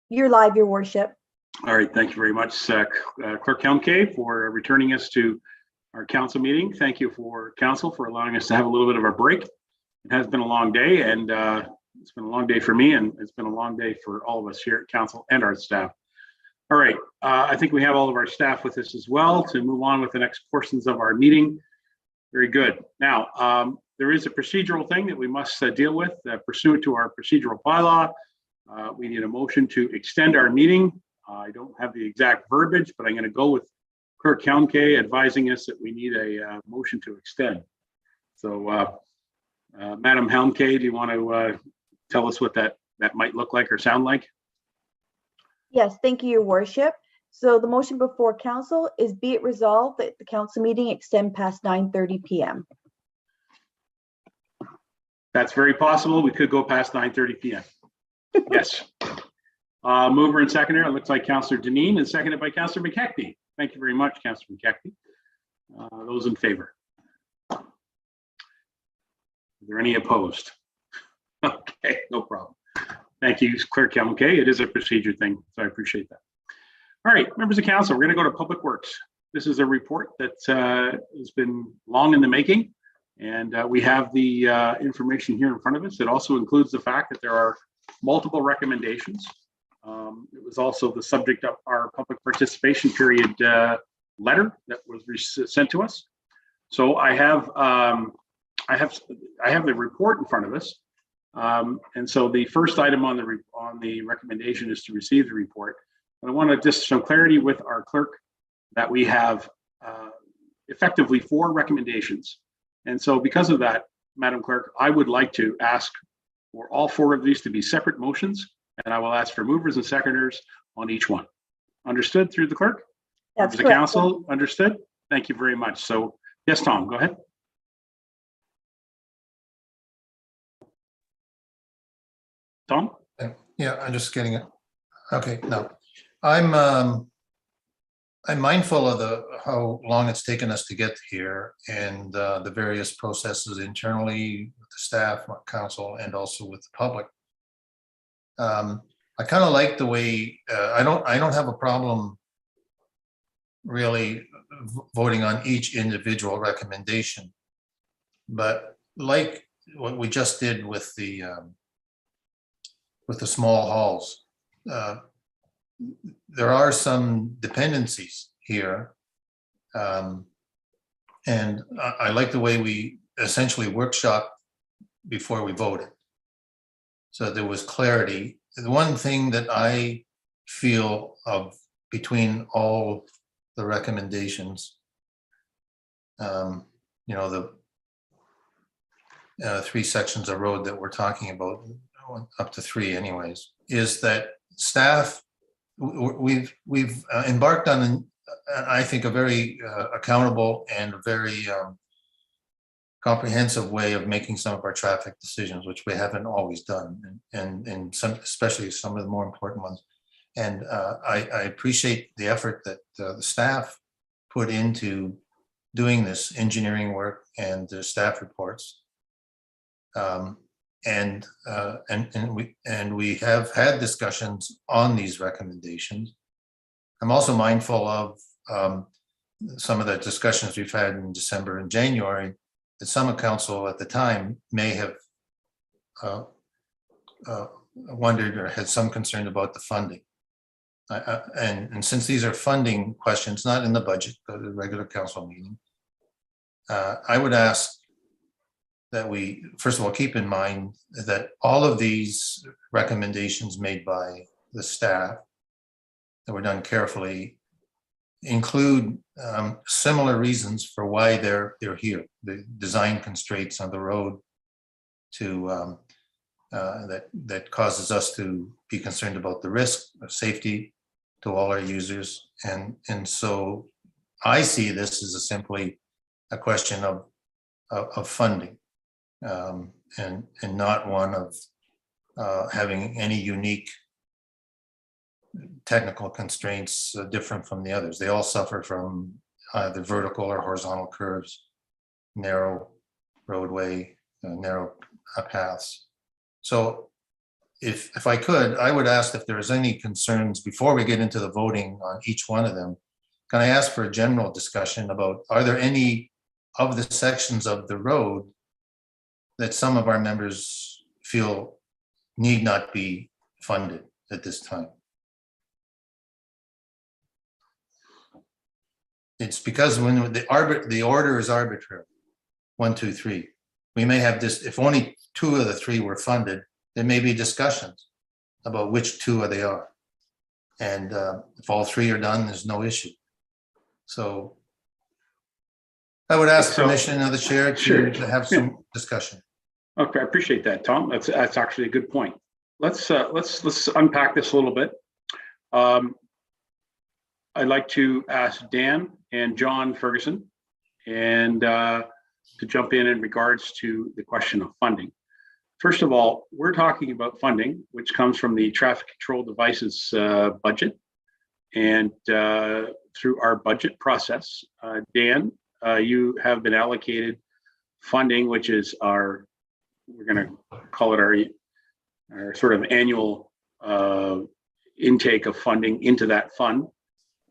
You're live, Your Worship. All right, thank you very much, Clerk Helmke, for returning us to our council meeting. Thank you for council for allowing us to have a little bit of a break. It has been a long day, and it's been a long day for me, and it's been a long day for all of us here at council and our staff. All right, I think we have all of our staff with us as well to move on with the next portions of our meeting. Very good. Now, there is a procedural thing that we must deal with pursuant to our procedural bylaw. We need a motion to extend our meeting. I don't have the exact verbiage, but I'm going to go with Clerk Helmke advising us that we need a motion to extend. So, Madam Helmke, do you want to tell us what that might look like or sound like? Yes, thank you, Your Worship. So the motion before council is be it resolved that the council meeting extend past 9:30 p.m. That's very possible. We could go past 9:30 p.m. Yes. Mover and seconder, it looks like Councillor Deneen, and seconded by Councillor McKechnie. Thank you very much, Councillor McKechnie. Those in favor? Are there any opposed? Okay, no problem. Thank you, Clerk Helmke. It is a procedure thing, so I appreciate that. All right, members of council, we're going to go to Public Works. This is a report that has been long in the making, and we have the information here in front of us. It also includes the fact that there are multiple recommendations. It was also the subject of our public participation period letter that was sent to us. So I have the report in front of us, and so the first item on the recommendation is to receive the report. But I want to just some clarity with our clerk that we have effectively 4 recommendations, and so because of that, Madam Clerk, I would like to ask for all 4 of these to be separate motions. And I will ask for movers and seconders on each one. Understood through the clerk? That's the correct. council, understood? Thank you very much. So, yes, Tom, go ahead. Tom? Yeah, I'm just getting it. Okay, no. I'm mindful of how long it's taken us to get here and the various processes internally with the staff, council, and also with the public. I kind of like the way I don't have a problem really voting on each individual recommendation, but like what we just did with the small halls, there are some dependencies here, and I like the way we essentially workshop before we voted. So there was clarity. The one thing that I feel of between all the recommendations, the 3 sections of road that we're talking about, up to 3 anyways, is that staff, we've embarked on, I think, a very accountable and very comprehensive way of making some of our traffic decisions, which we haven't always done, and some, especially some of the more important ones. And I appreciate the effort that the staff put into doing this engineering work and the staff reports. And we have had discussions on these recommendations. I'm also mindful of some of the discussions we've had in December and January, that some council at the time may have wondered or had some concern about the funding. And since these are funding questions, not in the budget, but the regular council meeting, I would ask that we, first of all, keep in mind that all of these recommendations made by the staff that were done carefully include similar reasons for why they're here. The design constraints on the road to that causes us to be concerned about the risk of safety to all our users, and so I see this as simply a question of funding, and not one of having any unique technical constraints different from the others. They all suffer from either vertical or horizontal curves, narrow roadway, narrow paths. So if I could, I would ask if there's any concerns before we get into the voting on each one of them. Can I ask for a general discussion about, are there any of the sections of the road that some of our members feel need not be funded at this time? It's because when the order is arbitrary, 1, 2, 3. We may have this, if only 2 of the 3 were funded, there may be discussions about which 2 they are. And if all 3 are done, there's no issue. So I would ask permission of the chair to have some discussion. Okay, I appreciate that, Tom. That's actually a good point. Let's unpack this a little bit. I'd like to ask Dan and John Ferguson and to jump in regards to the question of funding. First of all, we're talking about funding, which comes from the traffic control devices budget. And through our budget process, Dan, you have been allocated funding, which is we're going to call it our sort of annual intake of funding into that fund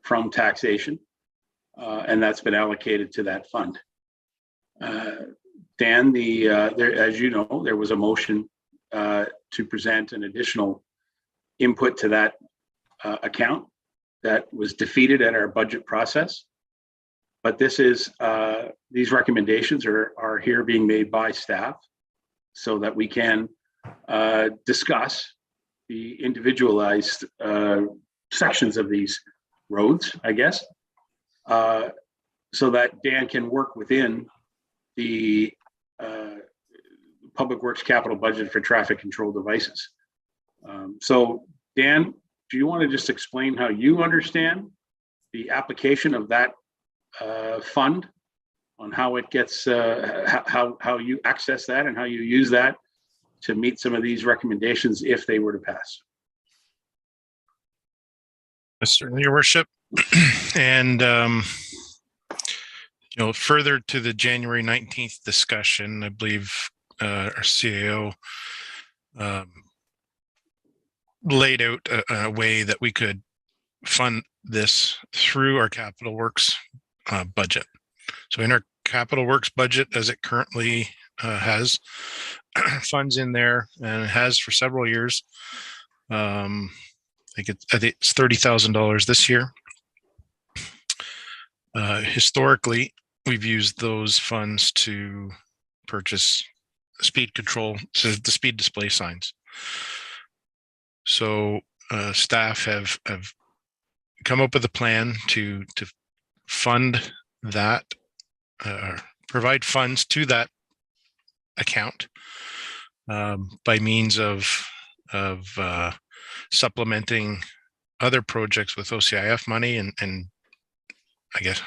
from taxation. And that's been allocated to that fund. Dan, as you know, there was a motion to present an additional input to that account that was defeated at our budget process. But these recommendations are here being made by staff so that we can discuss the individualized sections of these roads, I guess, so that Dan can work within the Public Works capital budget for traffic control devices. So Dan, do you want to just explain how you understand the application of that fund, on how it gets, how you access that and how you use that to meet some of these recommendations if they were to pass? Certainly, Your Worship. And further to the January 19th discussion, I believe our CAO laid out a way that we could fund this through our capital works budget. So in our capital works budget, as it currently has funds in there, and it has for several years, I think it's $30,000 this year. Historically, we've used those funds to purchase speed control, so the speed display signs. So staff have come up with a plan to fund that, provide funds to that account by means of supplementing other projects with OCIF money and I guess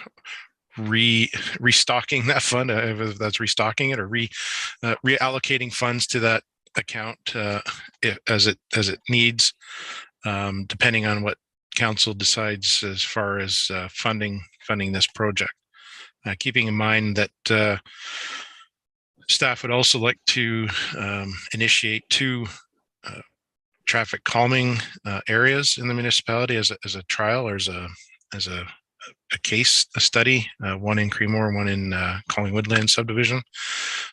restocking that fund, if that's restocking it, or reallocating funds to that account as it needs, depending on what council decides as far as funding this project. Keeping in mind that staff would also like to initiate 2 traffic calming areas in the municipality as a trial, or as a case study, one in Creemore, one in Collingwoodland subdivision.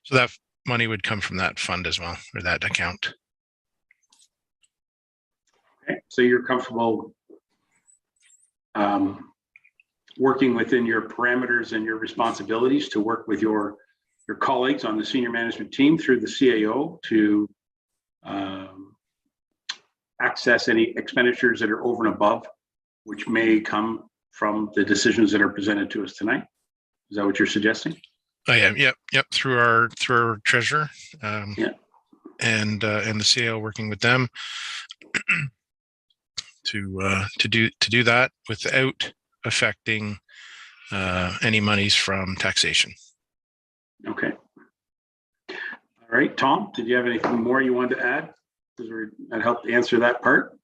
So that money would come from that fund as well, or that account. Okay, so you're comfortable working within your parameters and your responsibilities to work with your colleagues on the senior management team through the CAO to access any expenditures that are over and above, which may come from the decisions that are presented to us tonight. Is that what you're suggesting? I am. Yep. Through our treasurer, and the CAO, working with them to do that without affecting any monies from taxation. Okay. All right, Tom, did you have anything more you wanted to add? That helped answer that part.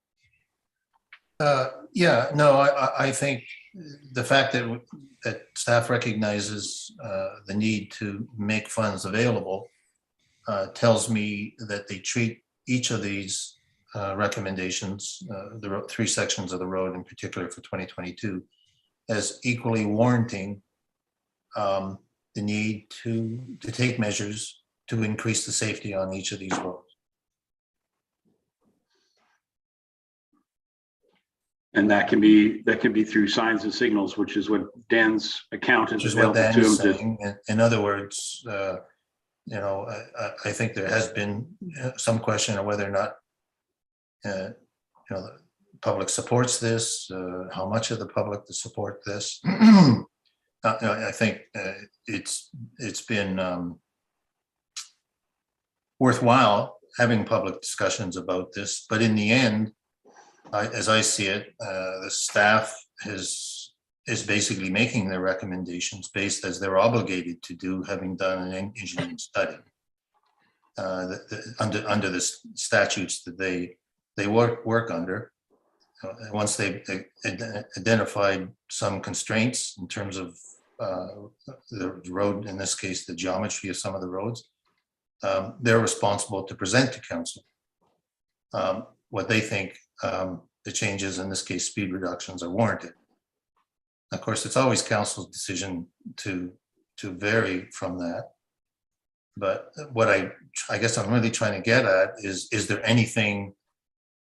Yeah, no, I think the fact that staff recognizes the need to make funds available tells me that they treat each of these recommendations, three sections of the road in particular for 2022, as equally warranting the need to take measures to increase the safety on each of these roads. And that can be through signs and signals, which is what Dan's account Which is is what available Dan to him is to. saying. In other words, I think there has been some question of whether or not, the public supports this, how much of the public to support this. I think it's been worthwhile having public discussions about this, but in the end, as I see it, the staff is basically making their recommendations based as they're obligated to do, having done an engineering study under the statutes that they work under. Once they've identified some constraints in terms of the road, in this case, the geometry of some of the roads, they're responsible to present to council what they think the changes, in this case, speed reductions, are warranted. Of course, it's always council's decision to vary from that. But what I guess I'm really trying to get at is there anything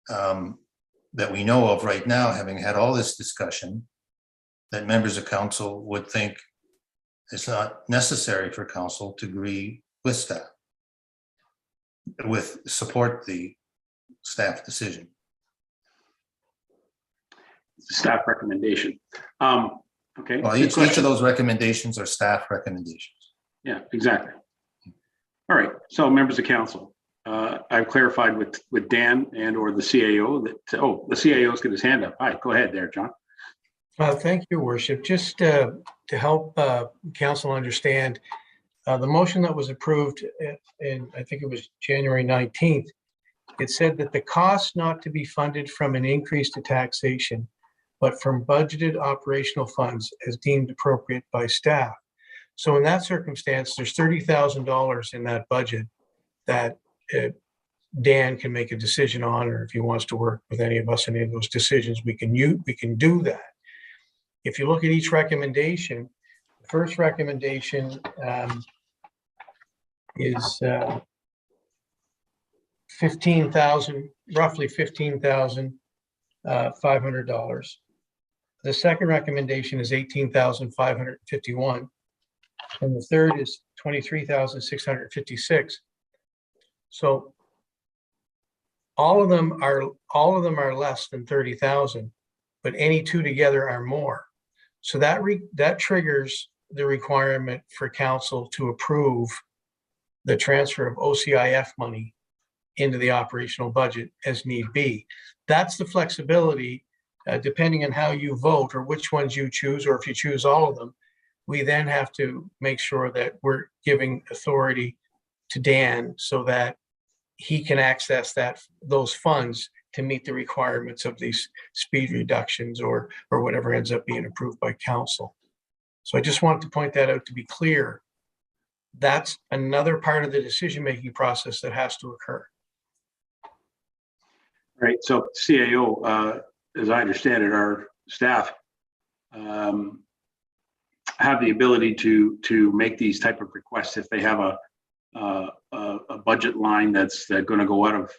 that we know of right now, having had all this discussion, that members of council would think it's not necessary for council to agree with staff, support the staff decision? Staff recommendation. Okay. Well, each of those recommendations are staff recommendations. Yeah, exactly. All right. So members of council, I've clarified with Dan and or the CAO that, the CAO's got his hand up. Hi, go ahead there, John. Thank you, Worship. Just to help council understand, the motion that was approved in, I think it was January 19th, it said that the cost not to be funded from an increase to taxation, but from budgeted operational funds as deemed appropriate by staff. So in that circumstance, there's $30,000 in that budget that Dan can make a decision on, or if he wants to work with any of us in any of those decisions, we can do that. If you look at each recommendation, the first recommendation is roughly $15,500. The second recommendation is $18,551, and the third is $23,656. So all of them are less than 30,000, but any two together are more. So that triggers the requirement for council to approve the transfer of OCIF money into the operational budget as need be. That's the flexibility, depending on how you vote or which ones you choose, or if you choose all of them. We then have to make sure that we're giving authority to Dan so that he can access those funds to meet the requirements of these speed reductions or whatever ends up being approved by council. So I just wanted to point that out to be clear. That's another part of the decision-making process that has to occur. Right. So CAO, as I understand it, our staff have the ability to make these type of requests if they have a budget line that's going to go out of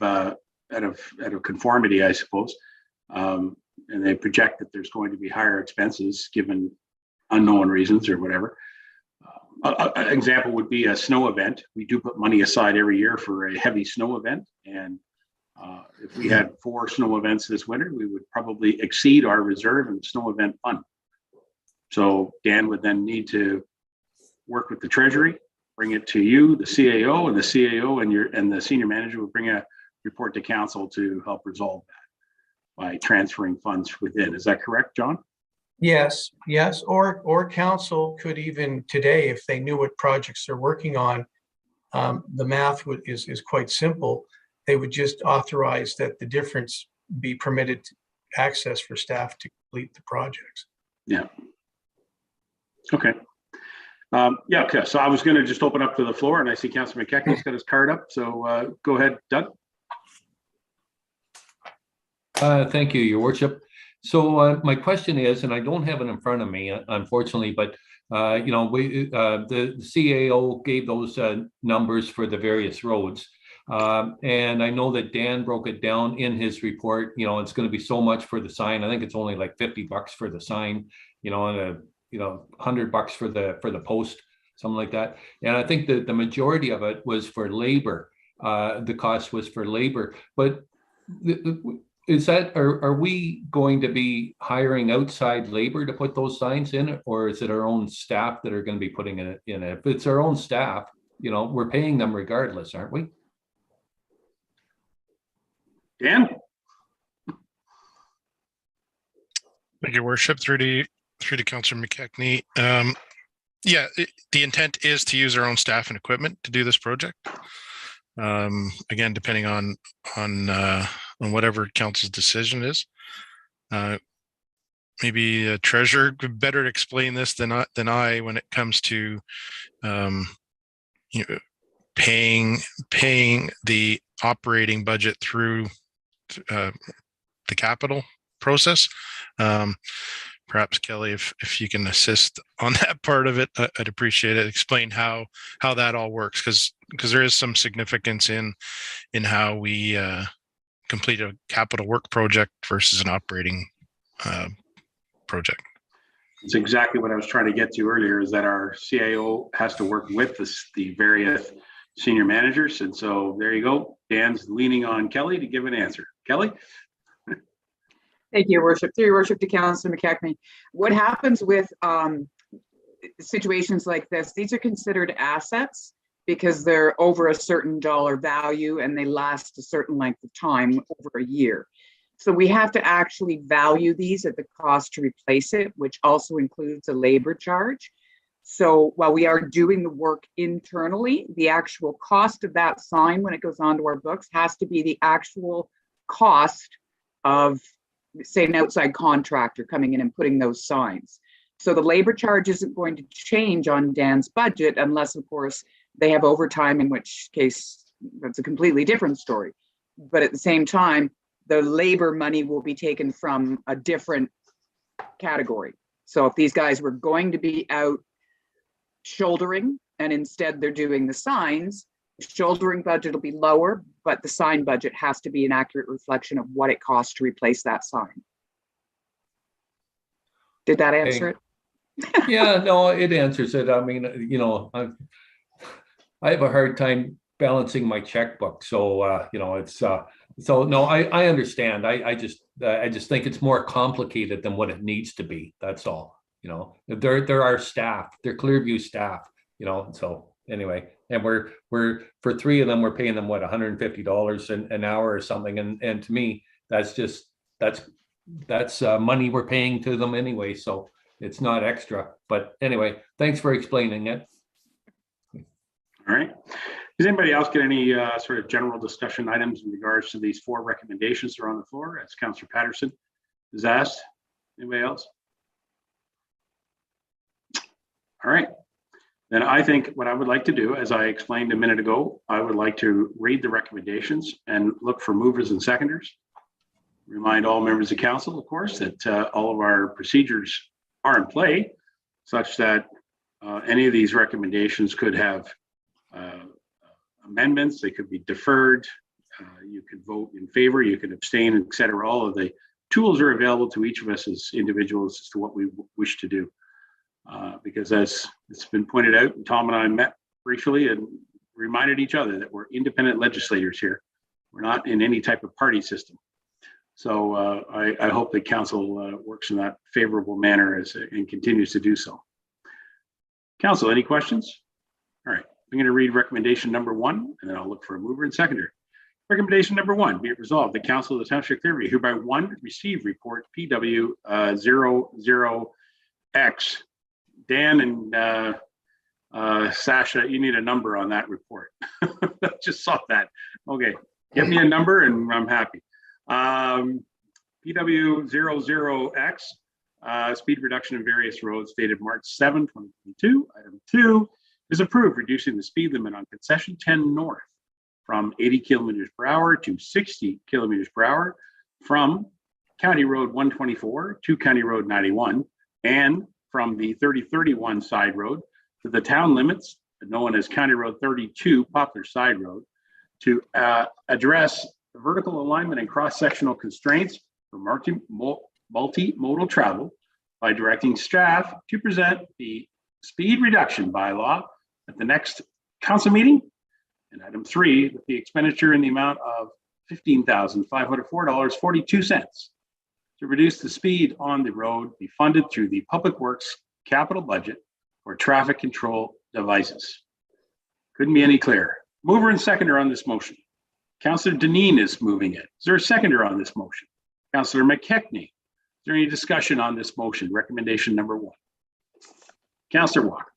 conformity, I suppose, and they project that there's going to be higher expenses given unknown reasons or whatever. An example would be a snow event. We do put money aside every year for a heavy snow event, and if we had 4 snow events this winter, we would probably exceed our reserve in the snow event fund. So Dan would then need to work with the Treasury, bring it to you, the CAO, and the CAO and the senior manager would bring a report to council to help resolve that by transferring funds within. Is that correct, John? Yes. Or council could even today, if they knew what projects they're working on, the math is quite simple. They would just authorize that the difference be permitted access for staff to complete the projects. Yeah. Okay. Okay. So I was going to just open up to the floor, and I see Councilor McKechnie's got his card up. So go ahead, Doug. Thank you, Your Worship. So my question is, and I don't have it in front of me, unfortunately, but you know, the CAO gave those numbers for the various roads. And I know that Dan broke it down in his report. You know, it's going to be so much for the sign. I think it's only like $50 for the sign, you know, and $100 for the post, something like that. And I think that the majority of it was for labor. The cost was for labor, but is that, are we going to be hiring outside labor to put those signs in, or is it our own staff that are going to be putting it in? If it's our own staff, you know, we're paying them regardless, aren't we? Dan? Thank you, Worship. Through to Councillor McKechnie. Yeah, the intent is to use our own staff and equipment to do this project. Again, depending on whatever council's decision is. Maybe a treasurer could better explain this than I when it comes to you know, paying the operating budget through the capital process. Perhaps Kelly, if you can assist on that part of it, I'd appreciate it. Explain how that all works, because there is some significance in how we complete a capital work project versus an operating project. It's exactly what I was trying to get to earlier, is that our CIO has to work with the various senior managers. And so there you go. Dan's leaning on Kelly to give an answer. Kelly? Thank you, Your Worship. Through Your Worship to Councillor McKechnie. What happens with situations like this, these are considered assets because they're over a certain dollar value and they last a certain length of time, over a year. So we have to actually value these at the cost to replace it, which also includes a labor charge. So while we are doing the work internally, the actual cost of that sign when it goes onto our books has to be the actual cost of, say, an outside contractor coming in and putting those signs. So the labor charge isn't going to change on Dan's budget unless, of course, they have overtime, in which case that's a completely different story. But at the same time, the labor money will be taken from a different category. So if these guys were going to be out shouldering and instead they're doing the signs, the shouldering budget will be lower, but the sign budget has to be an accurate reflection of what it costs to replace that sign. Did that answer it? Yeah, no, it answers it. I mean, you know, I have a hard time balancing my checkbook. So, you know, it's, so no, I understand. I just think it's more complicated than what it needs to be. That's all. You know, there are staff, they're Clearview staff, you know, so anyway, and we're for three of them, we're paying them what, $150 an hour or something. And to me, that's money we're paying to them anyway. So it's not extra, but anyway, thanks for explaining it. All right. Does anybody else get any sort of general discussion items in regards to these 4 recommendations that are on the floor, as Councillor Patterson has asked? Anybody else? All right. Then I think what I would like to do, as I explained a minute ago, I would like to read the recommendations and look for movers and seconders. Remind all members of council, of course, that all of our procedures are in play, such that any of these recommendations could have amendments, they could be deferred, you could vote in favor, you could abstain, etc. All of the tools are available to each of us as individuals as to what we wish to do. Because as it's been pointed out, Tom and I met briefly and reminded each other that we're independent legislators here. We're not in any type of party system. So I hope that council works in that favorable manner and continues to do so. Council, any questions? All right, I'm going to read recommendation number 1, and then I'll look for a mover and seconder. Recommendation number 1, be it resolved, the Council of the Township of Clearview hereby 1, receive report PW 00X. Dan and Sasha, you need a number on that report. I just saw that. Okay, give me a number and I'm happy. PW 00X, speed reduction in various roads dated March 7, 2022. Item 2 is approved, reducing the speed limit on concession 10 north from 80 kilometers per hour to 60 kilometers per hour from County Road 124 to County Road 91 and from the 3031 side road to the town limits, known as County Road 32 Poplar Side Road, to address vertical alignment and cross-sectional constraints for multimodal travel by directing staff to present the speed reduction bylaw at the next council meeting. And item 3, with the expenditure in the amount of $15,504.42 to reduce the speed on the road be funded through the Public Works capital budget for traffic control devices. Couldn't be any clearer. Mover and seconder on this motion. Councillor Dineen is moving it. Is there a seconder on this motion? Councillor McKechnie. Is there any discussion on this motion? Recommendation number 1. Councillor Walker.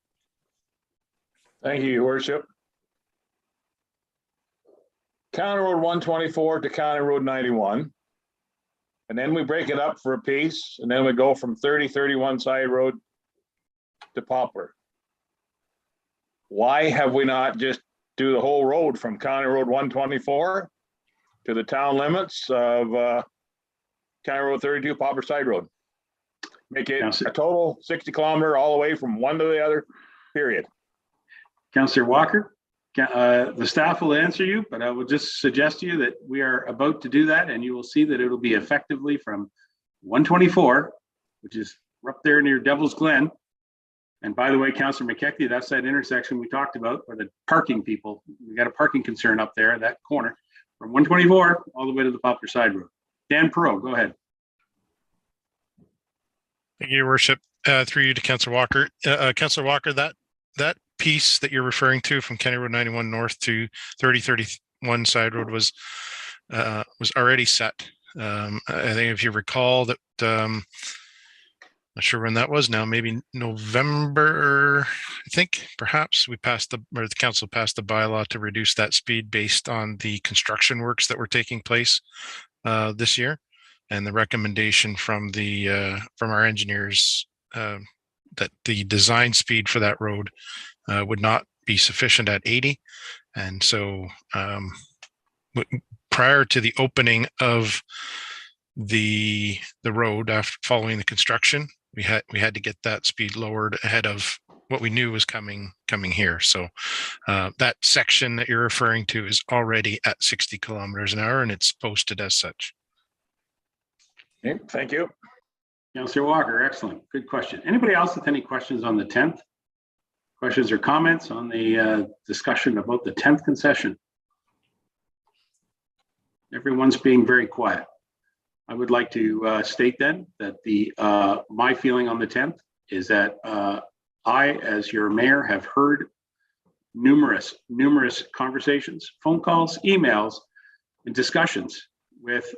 Thank you, Your Worship. County Road 124 to County Road 91. And then we break it up for a piece, and then we go from 3031 side road to Poplar. Why have we not just do the whole road from County Road 124 to the town limits of County Road 32 Poplar side road? Make it a total 60 kilometer all the way from one to the other, period. Councillor Walker, the staff will answer you, but I will just suggest to you that we are about to do that, and you will see that it'll be effectively from 124, which is up there near Devil's Glen. And by the way, Councillor McKechnie, that's that intersection we talked about for the parking people. We got a parking concern up there, that corner, from 124 all the way to the Poplar Side Road. Dan Perot, go ahead. Thank you, Your Worship. Through you to Councillor Walker. Councillor Walker, that piece that you're referring to from County Road 91 north to 3031 side road was already set. I think if you recall that, not sure when that was now, maybe November, I think, perhaps, the council passed the bylaw to reduce that speed based on the construction works that were taking place this year. And the recommendation from our engineers that the design speed for that road would not be sufficient at 80. And so prior to the opening of the road after following the construction, we had to get that speed lowered ahead of what we knew was coming here. So that section that you're referring to is already at 60 kilometers an hour, and it's posted as such. Okay, thank you. Councillor Walker, excellent. Good question. Anybody else with any questions on the 10th? Questions or comments on the discussion about the 10th concession? Everyone's being very quiet. I would like to state then that my feeling on the 10th is that I, as your mayor, have heard numerous conversations, phone calls, emails, and discussions with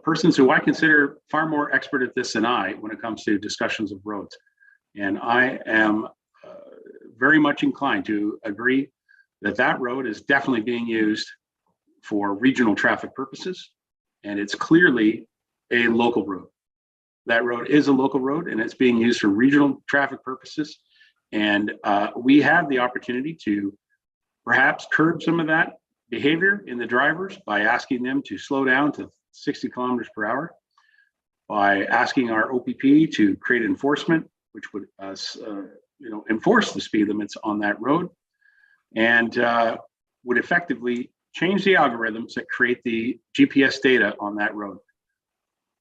persons who I consider far more expert at this than I when it comes to discussions of roads. And I am very much inclined to agree that that road is definitely being used for regional traffic purposes, and it's clearly a local road. That road is a local road, and it's being used for regional traffic purposes. And we have the opportunity to perhaps curb some of that behavior in the drivers by asking them to slow down to 60 kilometers per hour, by asking our OPP to create enforcement, which would enforce the speed limits on that road, and would effectively change the algorithms that create the GPS data on that road,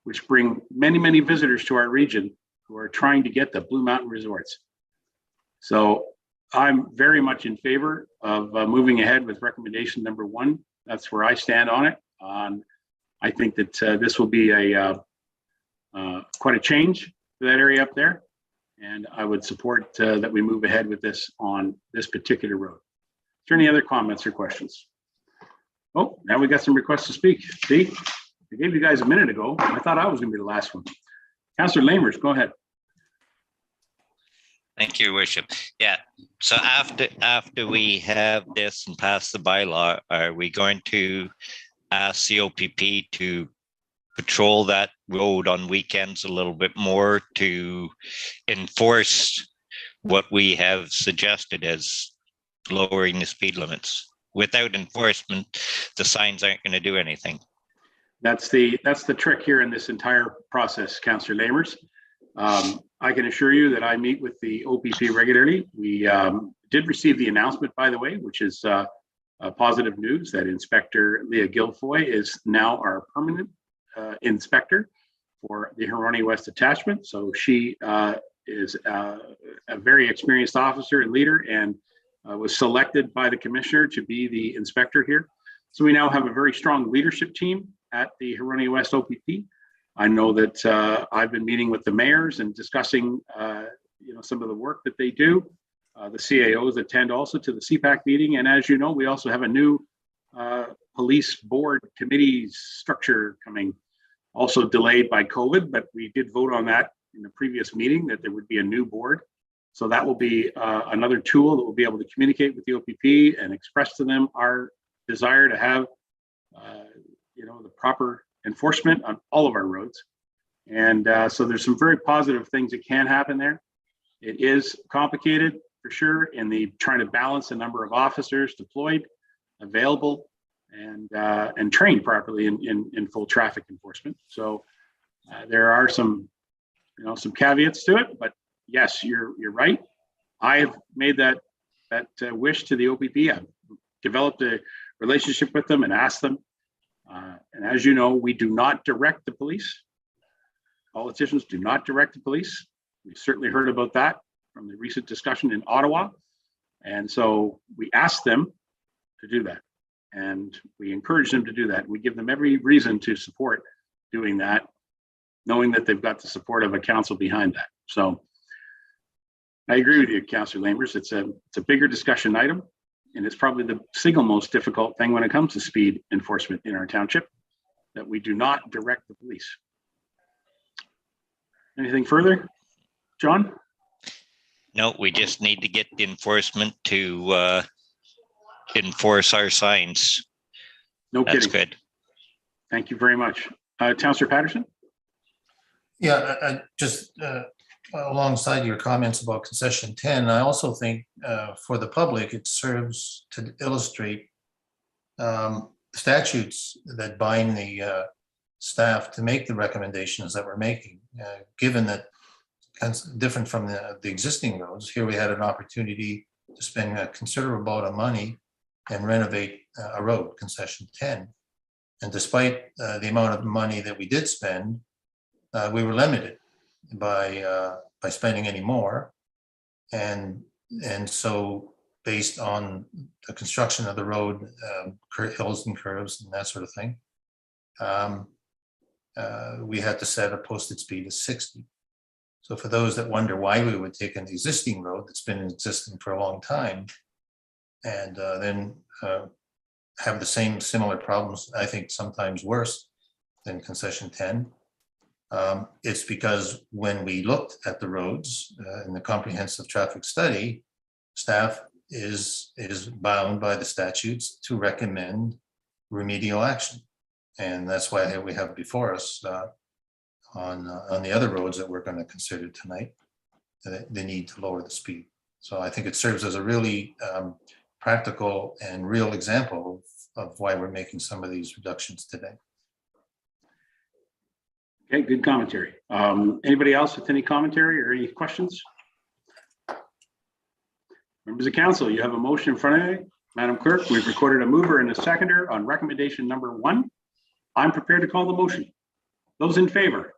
which bring many visitors to our region who are trying to get the Blue Mountain resorts. So I'm very much in favor of moving ahead with recommendation number 1. That's where I stand on it. I think that this will be quite a change to that area up there. And I would support that we move ahead with this on this particular road. Is there any other comments or questions? Oh, now we got some requests to speak. See, I gave you guys a minute ago. I thought I was going to be the last one. Councillor Lamers, go ahead. Thank you, Your Worship. Yeah. So after we have this and pass the bylaw, are we going to ask the OPP to patrol that road on weekends a little bit more to enforce what we have suggested as lowering the speed limits? Without enforcement, the signs aren't going to do anything. That's the trick here in this entire process, Councillor Lamers. I can assure you that I meet with the OPP regularly. We did receive the announcement, by the way, which is positive news, that Inspector Leah Guilfoy is now our permanent inspector for the Huronia West Attachment. So she is a very experienced officer and leader, and was selected by the commissioner to be the inspector here. So we now have a very strong leadership team at the Huronia West OPP. I know that I've been meeting with the mayors and discussing, some of the work that they do. The CAOs attend also to the CPAC meeting, and as you know, we also have a new police board committee structure coming, also delayed by COVID, but we did vote on that in the previous meeting, that there would be a new board. So that will be another tool that will be able to communicate with the OPP and express to them our desire to have, the proper enforcement on all of our roads. And so there's some very positive things that can happen there. It is complicated for sure in the trying to balance the number of officers deployed, available, and trained properly in full traffic enforcement. So there are some caveats to it, but yes, you're right. I have made that wish to the OPP. I've developed a relationship with them and asked them. And as you know, we do not direct the police. Politicians do not direct the police. We've certainly heard about that from the recent discussion in Ottawa. And so we ask them to do that. And we encourage them to do that. We give them every reason to support doing that, knowing that they've got the support of a council behind that. So I agree with you, Councillor Lamers. It's a bigger discussion item, and it's probably the single most difficult thing when it comes to speed enforcement in our township, that we do not direct the police. Anything further, John? No, we just need to get the enforcement to enforce our signs. No That's kidding. good. Thank you very much. Councillor Patterson? Yeah, I just alongside your comments about concession 10, I also think for the public, it serves to illustrate statutes that bind the staff to make the recommendations that we're making, given that different from the existing roads. Here we had an opportunity to spend a considerable amount of money and renovate a road, concession 10. And despite the amount of money that we did spend, we were limited by spending any more. And so based on the construction of the road, hills and curves and that sort of thing, we had to set a posted speed of 60. So for those that wonder why we would take an existing road that's been in existence for a long time and then have the similar problems, I think sometimes worse than concession 10, it's because when we looked at the roads in the comprehensive traffic study, staff is bound by the statutes to recommend remedial action. And that's why we have before us on the other roads that we're going to consider tonight, the need to lower the speed. So I think it serves as a really practical and real example of why we're making some of these reductions today. Okay, good commentary. Anybody else with any commentary or any questions? Members of council, you have a motion in front of you. Madam Clerk, we've recorded a mover and a seconder on recommendation number 1. I'm prepared to call the motion. Those in favor?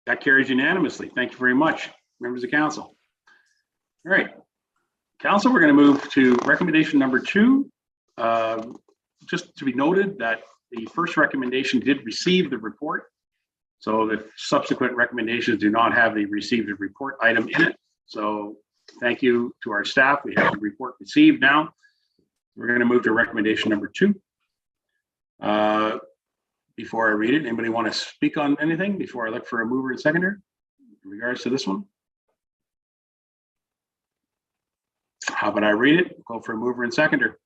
That carries unanimously. Thank you very much, members of council. All right, council, we're going to move to recommendation number 2. Just to be noted that the first recommendation did receive the report. So the subsequent recommendations do not have the received the report item in it. So thank you to our staff. We have the report received now. We're going to move to recommendation number 2. Before I read it, anybody want to speak on anything before I look for a mover and seconder in regards to this one? How about I read it? Go for a mover and seconder.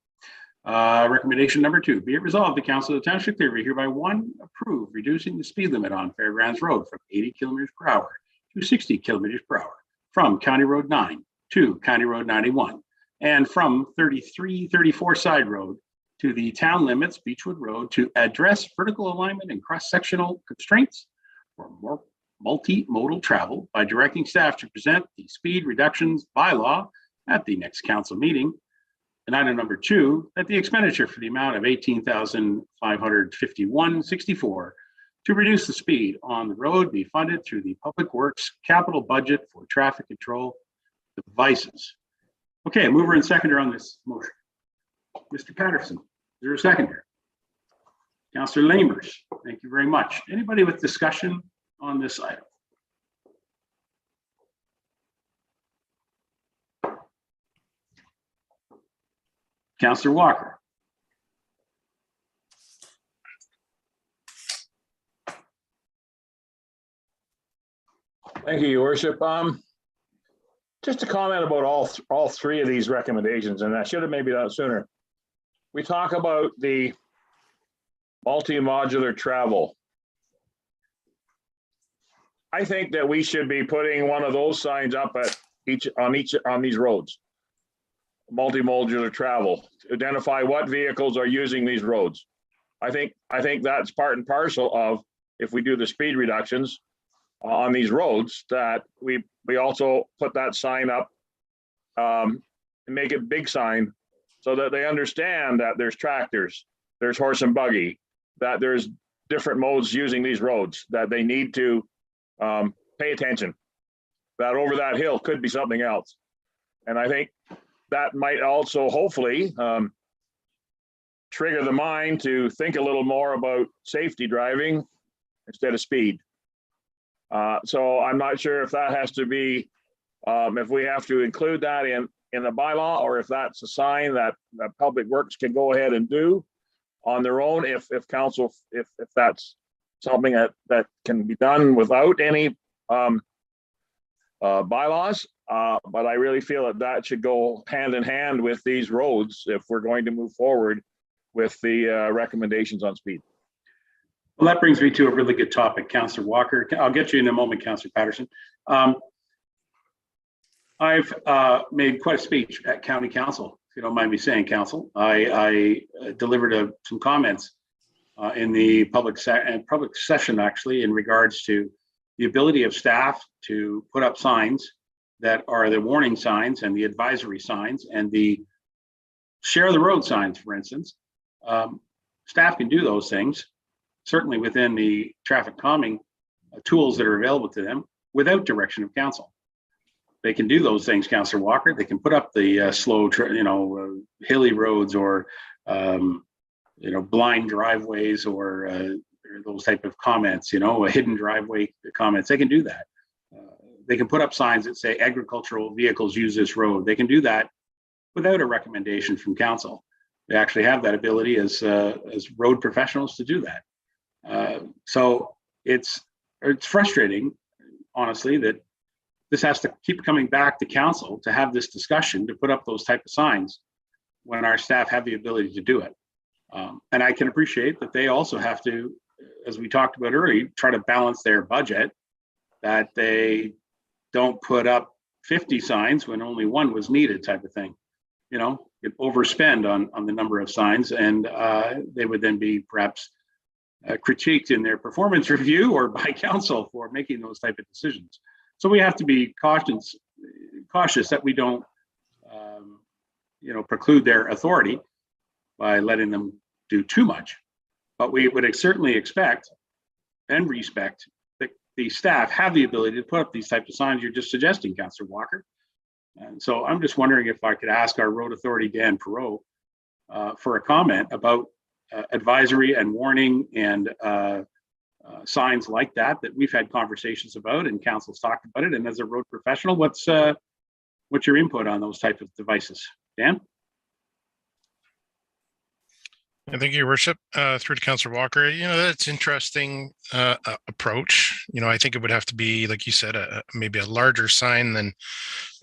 Recommendation number 2, be it resolved, the Council of the Township Clearview hereby 1, approve reducing the speed limit on Fairgrounds Road from 80 kilometers per hour to 60 kilometers per hour from County Road 9 to County Road 91 and from 3334 Side Road to the town limits, Beechwood Road, to address vertical alignment and cross-sectional constraints for more multimodal travel by directing staff to present the speed reductions bylaw at the next council meeting. And item number 2, that the expenditure for the amount of $18,551.64 to reduce the speed on the road be funded through the Public Works capital budget for traffic control devices. Okay, mover and seconder on this motion. Mr. Patterson, is there a seconder? Councillor Lamers, thank you very much. Anybody with discussion on this item? Councillor Walker. Thank you, Your Worship. Just to comment about all 3 of these recommendations, and I should have maybe done it sooner. We talk about the multi-modular travel. I think that we should be putting one of those signs up at on these roads. Multi-modular travel, to identify what vehicles are using these roads. I think that's part and parcel of, if we do the speed reductions on these roads, that we also put that sign up and make it big sign so that they understand that there's tractors, there's horse and buggy, that there's different modes using these roads, that they need to pay attention, that over that hill could be something else. And I think that might also hopefully trigger the mind to think a little more about safety driving instead of speed. So I'm not sure if that has to be, if we have to include that in the bylaw, or if that's a sign that Public Works can go ahead and do on their own, if council, if that's something that can be done without any bylaws. But I really feel that should go hand in hand with these roads if we're going to move forward with the recommendations on speed. Well, that brings me to a really good topic, Councillor Walker. I'll get you in a moment, Councillor Patterson. I've made quite a speech at County Council, if you don't mind me saying, Council. I delivered some comments in the public session, actually, in regards to the ability of staff to put up signs that are the warning signs and the advisory signs and the share the road signs, for instance. Staff can do those things, certainly within the traffic calming tools that are available to them, without direction of council. They can do those things, Councillor Walker. They can put up the slow, hilly roads, or blind driveways, or those type of comments, a hidden driveway comments. They can do that. They can put up signs that say agricultural vehicles use this road. They can do that without a recommendation from council. They actually have that ability as road professionals to do that. So it's frustrating, honestly, that this has to keep coming back to council to have this discussion, to put up those type of signs when our staff have the ability to do it. And I can appreciate that they also have to, as we talked about earlier, try to balance their budget, that they don't put up 50 signs when only one was needed, type of thing. Overspend on the number of signs, and they would then be perhaps critiqued in their performance review or by council for making those type of decisions. So we have to be cautious that we don't, preclude their authority by letting them do too much. But we would certainly expect and respect that the staff have the ability to put up these types of signs you're just suggesting, Councillor Walker. And so I'm just wondering if I could ask our road authority, Dan Perot, for a comment about advisory and warning and signs like that we've had conversations about and council's talked about it. And as a road professional, what's your input on those type of devices? Dan? Thank you, Your Worship. Through to Councillor Walker, that's interesting approach. I think it would have to be, like you said, maybe a larger sign than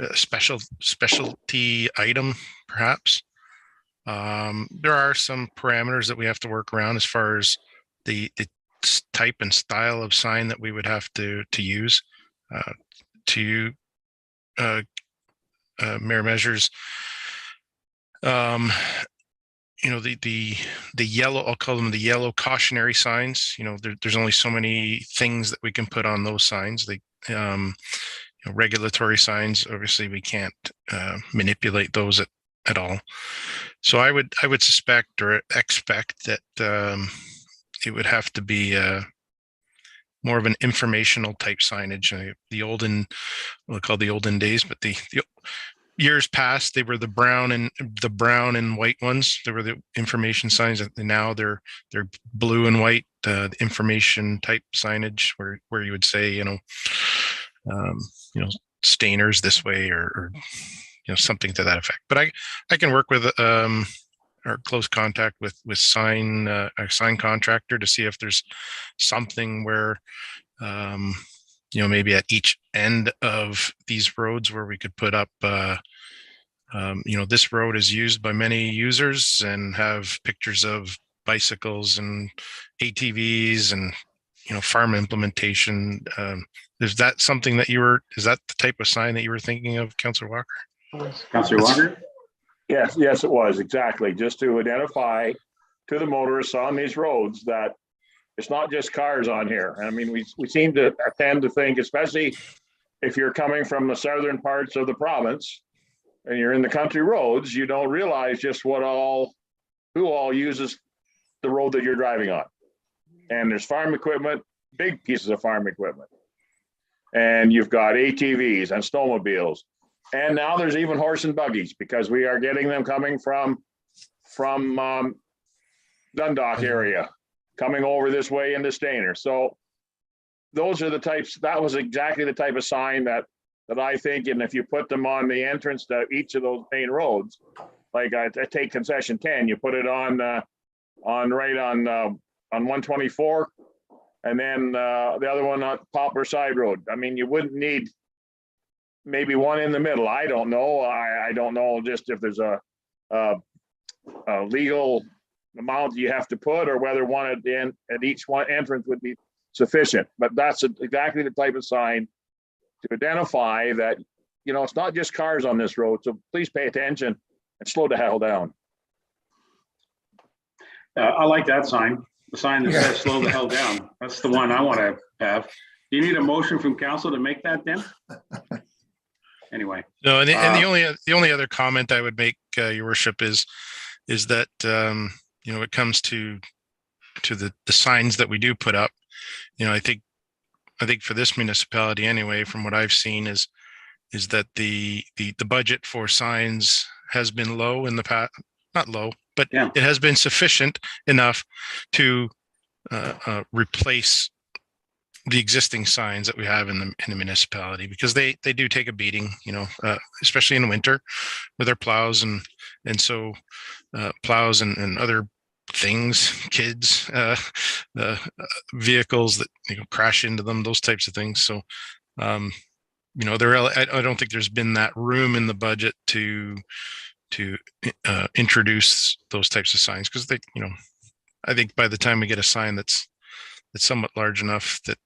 a specialty item, perhaps. There are some parameters that we have to work around as far as the type and style of sign that we would have to use. Mayor Measures, you know, the yellow, I'll call them the yellow cautionary signs. You know, there's only so many things that we can put on those signs. They, you know, regulatory signs, obviously we can't manipulate those at all. So I would suspect or expect that it would have to be more of an informational type signage. The olden, we'll call the olden days, but the years past, they were the brown and white ones. They were the information signs, and now they're blue and white, the information type signage, where you would say, you know, Stainer's this way, or you know, something to that effect. But I can work with our close contact with our sign contractor to see if there's something where you know, maybe at each end of these roads where we could put up you know, this road is used by many users, and have pictures of bicycles and ATVs and, you know, farm implementation. Is that something that is that the type of sign that you were thinking of, Councillor Walker? Councillor Walker? Yes, it was exactly, just to identify to the motorists on these roads that it's not just cars on here. I mean, we seem to tend to think, especially if you're coming from the southern parts of the province and you're in the country roads, you don't realize just who all uses the road that you're driving on. And there's farm equipment, big pieces of farm equipment. And you've got ATVs and snowmobiles. And now there's even horse and buggies, because we are getting them coming from Dundalk area, coming over this way into Stainer. So those are the types, that was exactly the type of sign that I think, and if you put them on the entrance to each of those main roads, like I take concession 10, you put it on 124, and then the other one on Poplar Side Road. I mean, you wouldn't need maybe one in the middle. I don't know. I don't know just if there's a legal amount you have to put, or whether one at each one entrance would be sufficient. But that's exactly the type of sign to identify that, you know, it's not just cars on this road. So please pay attention and slow the hell down. I like that sign. The sign that says "slow the hell down." That's the one I want to have. Do you need a motion from council to make that, then? Anyway. No, and the only other comment I would make, Your Worship, is that you know, it comes to the signs that we do put up. You know, I think for this municipality anyway, from what I've seen, is that the budget for signs has been low in the past. Not low, but yeah, it has been sufficient enough to replace the existing signs that we have in the municipality, because they do take a beating, you know, especially in winter with their plows and so plows and other things, kids, vehicles that, you know, crash into them, those types of things. So you know, I don't think there's been that room in the budget to introduce those types of signs, because they, you know, I think by the time we get a sign that's somewhat large enough that,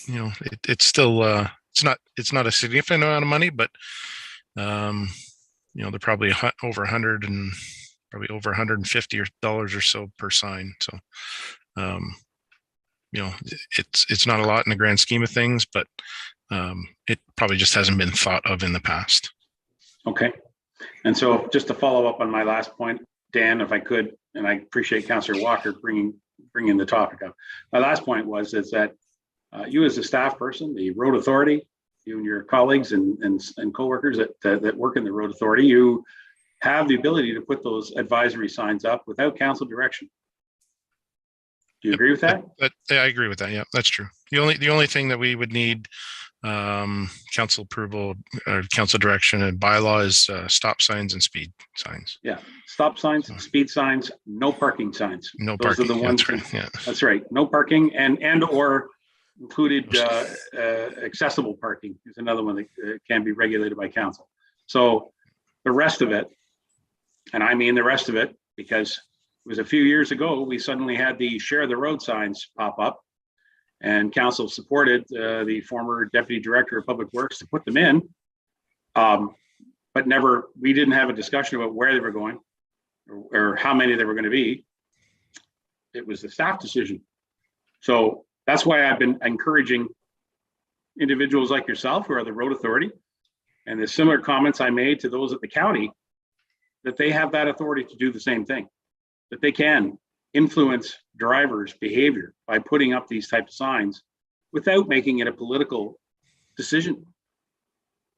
you know, it's still it's not a significant amount of money, but you know, they're probably over 100 and probably over $150 or so per sign. So you know, it's not a lot in the grand scheme of things, but it probably just hasn't been thought of in the past. Okay. And so just to follow up on my last point, Dan, if I could, and I appreciate Councillor Walker bringing the topic up. My last point is that you as a staff person, the road authority, you and your colleagues and co-workers that work in the road authority, you have the ability to put those advisory signs up without council direction. Do you agree with that? I agree with that. Yeah, that's true. The only thing that we would need council approval or council direction and bylaw is stop signs and speed signs. Yeah, stop signs, speed signs, no parking signs. No Those parking. are the ones. That's right. Yeah, that's right. No parking and or included accessible parking is another one that can be regulated by council. So the rest of it, and I mean the rest of it, because it was a few years ago we suddenly had the share the road signs pop up. And council supported the former deputy director of public works to put them in, but we didn't have a discussion about where they were going. or how many there were going to be. It was the staff decision. So that's why I've been encouraging individuals like yourself who are the road authority, and the similar comments I made to those at the county, that they have that authority to do the same thing, that they can influence drivers' behavior by putting up these types of signs without making it a political decision.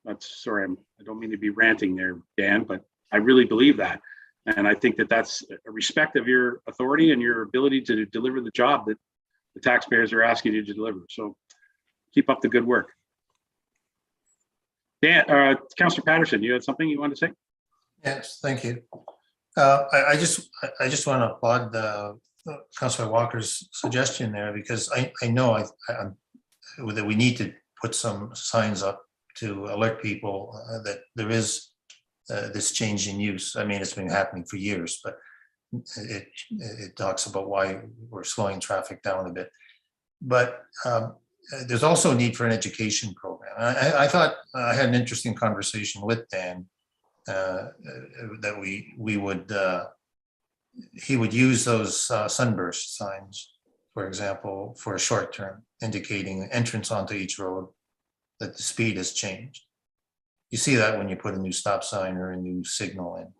That's, sorry, I don't mean to be ranting there, Dan, but I really believe that. And I think that that's a respect of your authority and your ability to deliver the job that the taxpayers are asking you to deliver. So keep up the good work. Dan, Councillor Patterson, you had something you wanted to say? Yes, thank you. I just want to applaud Councillor Walker's suggestion there, because I know that we need to put some signs up to alert people that there is this change in use. I mean, it's been happening for years, but it talks about why we're slowing traffic down a bit. But there's also a need for an education program. I thought I had an interesting conversation with Dan that we would he would use those sunburst signs, for example, for a short term, indicating entrance onto each road, that the speed has changed. You see that when you put a new stop sign or a new signal in.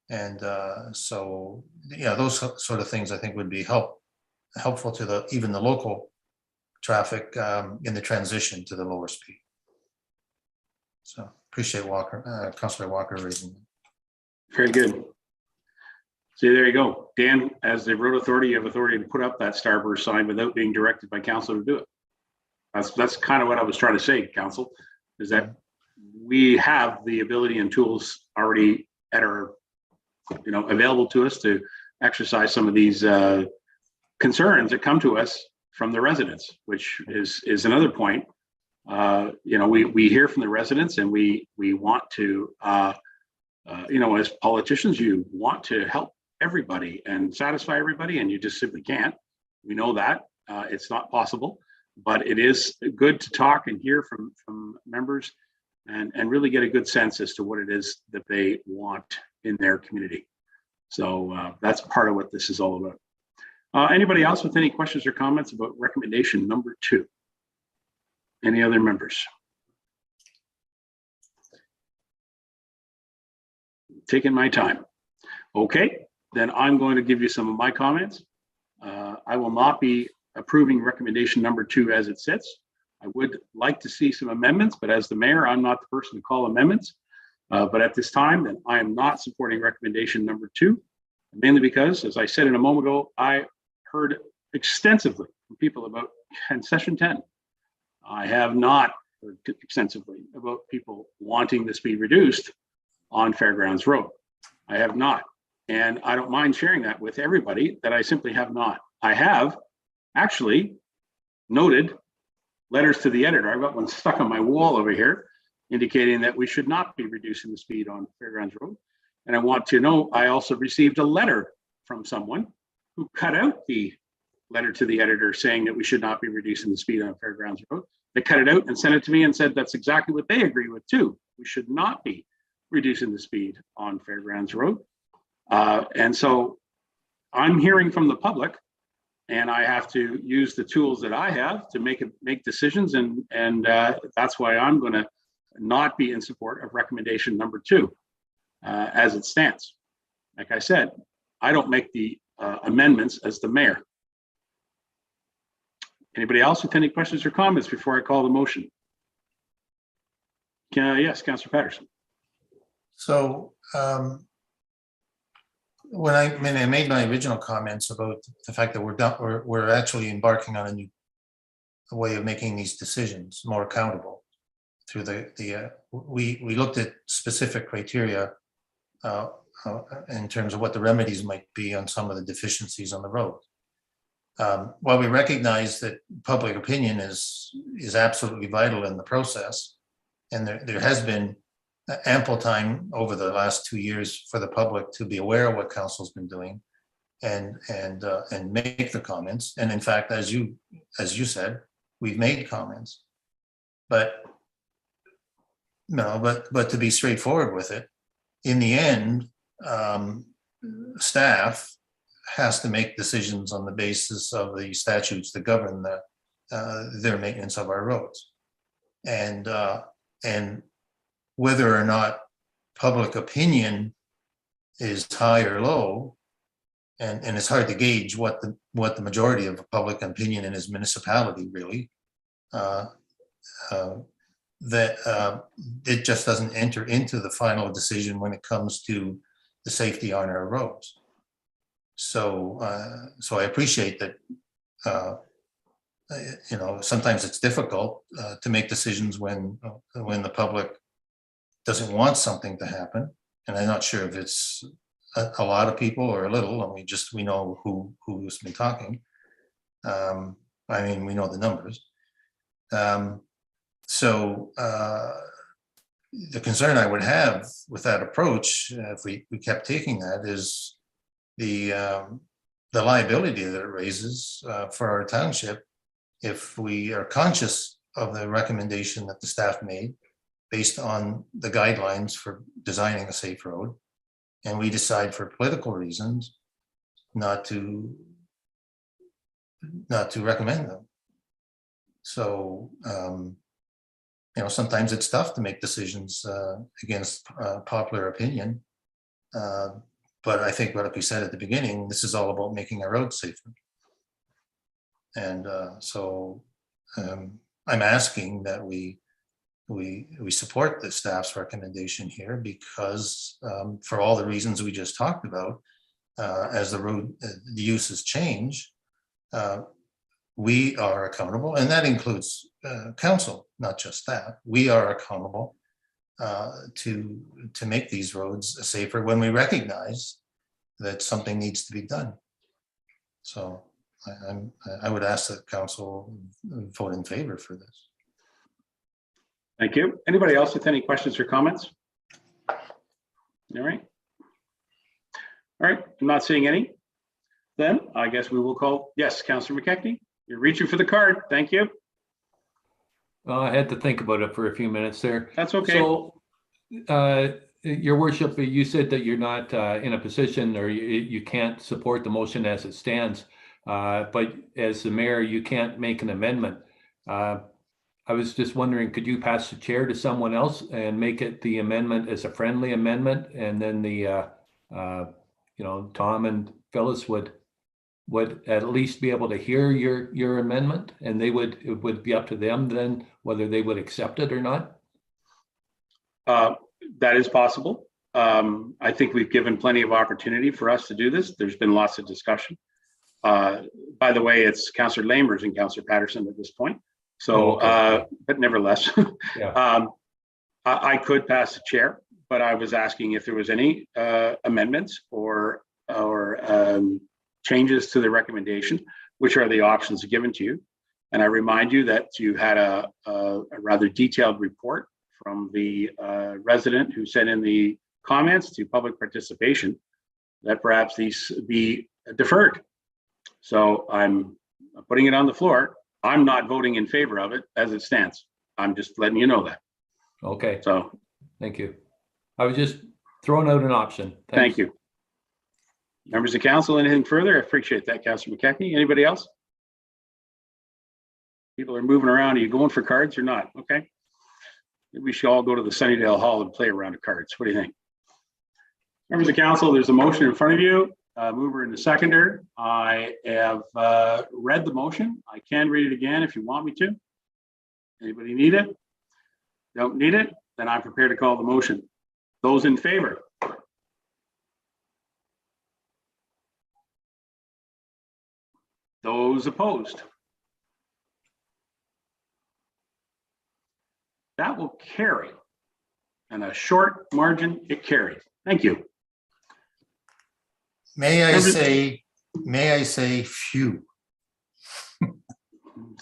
And so, yeah, those sort of things I think would be helpful to even the local traffic in the transition to the lower speed. So appreciate Councillor Walker raising that. Very good. See, there you go. Dan, as the road authority, you have authority to put up that starburst sign without being directed by council to do it. That's kind of what I was trying to say, council, is that we have the ability and tools already at our, available to us to exercise some of these concerns that come to us from the residents, which is another point. We hear from the residents, and we want to, as politicians, you want to help everybody and satisfy everybody, and you just simply can't. We know that it's not possible, but it is good to talk and hear from members and really get a good sense as to what it is that they want in their community. So that's part of what this is all about. Anybody else with any questions or comments about recommendation number 2? Any other members? Taking my time. Okay, then I'm going to give you some of my comments. I will not be approving recommendation number 2 as it sits. I would like to see some amendments, but as the mayor, I'm not the person to call amendments. But at this time, then I am not supporting recommendation number 2, mainly because, as I said in a moment ago, I heard extensively from people about concession 10. I have not heard extensively about people wanting the speed reduced on Fairgrounds Road. I have not. And I don't mind sharing that with everybody, that I simply have not. I have actually noted letters to the editor. I've got one stuck on my wall over here indicating that we should not be reducing the speed on Fairgrounds Road. And I want to know, I also received a letter from someone who cut out the letter to the editor saying that we should not be reducing the speed on Fairgrounds Road. They cut it out and sent it to me and said that's exactly what they agree with too. We should not be reducing the speed on Fairgrounds Road. And so I'm hearing from the public, and I have to use the tools that I have to make decisions, and that's why I'm going to not be in support of recommendation number 2 as it stands. Like I said, I don't make the amendments as the mayor. Anybody else with any questions or comments before I call the motion? Yes, Councillor Patterson. So when I made my original comments about the fact that we're actually embarking on a new way of making these decisions more accountable through we looked at specific criteria in terms of what the remedies might be on some of the deficiencies on the road. While we recognize that public opinion is absolutely vital in the process, and there has been ample time over the last 2 years for the public to be aware of what council's been doing and make the comments. And in fact, as you said, we've made comments. But to be straightforward with it, in the end, staff has to make decisions on the basis of the statutes that govern their maintenance of our roads. And whether or not public opinion is high or low, and it's hard to gauge what the majority of public opinion in his municipality really, that it just doesn't enter into the final decision when it comes to the safety on our roads. So I appreciate that. Sometimes it's difficult to make decisions when the public doesn't want something to happen, and I'm not sure if it's a lot of people or a little, and we know who's been talking. We know the numbers. So the concern I would have with that approach, if we kept taking that, is the liability that it raises for our township if we are conscious of the recommendation that the staff made based on the guidelines for designing a safe road, and we decide for political reasons not to recommend them. So sometimes it's tough to make decisions against popular opinion. But I think what we said at the beginning, this is all about making our roads safer. And so I'm asking that we support the staff's recommendation here, because for all the reasons we just talked about, as the road the uses change, we are accountable, and that includes council, not just staff. We are accountable to make these roads safer when we recognize that something needs to be done. So I would ask that council vote in favor for this. Thank you. Anybody else with any questions or comments? All right. All right, I'm not seeing any. Then I guess we will call, yes, Councillor McKechnie, you're reaching for the card. Thank you. I had to think about it for a few minutes there. That's okay. So, Your Worship, you said that you're not in a position, or you can't support the motion as it stands. But as the mayor, you can't make an amendment. I was just wondering, could you pass the chair to someone else and make it the amendment as a friendly amendment, and then the Tom and Phyllis would at least be able to hear your amendment, and it would be up to them then whether they would accept it or not? That is possible. I think we've given plenty of opportunity for us to do this. There's been lots of discussion. By the way, it's Councillor Lamers and Councillor Patterson at this point. So, but nevertheless, yeah. I could pass the chair, but I was asking if there was any amendments or changes to the recommendation, which are the options given to you. And I remind you that you had a rather detailed report from the resident who sent in the comments to public participation that perhaps these be deferred. So I'm putting it on the floor. I'm not voting in favor of it as it stands. I'm just letting you know that. Okay. So thank you. I was just throwing out an option. Thanks. Thank you. Members of council, anything further? I appreciate that, Councillor McKechnie. Anybody else? People are moving around. Are you going for cards or not? Okay. Maybe we should all go to the Sunnydale Hall and play a round of cards. What do you think? Members of council, there's a motion in front of you. Mover and the seconder. I have read the motion. I can read it again if you want me to. Anybody need it? Don't need it? Then I'm prepared to call the motion. Those in favor? Those opposed? That will carry. And a short margin, it carried. Thank you. May I say phew?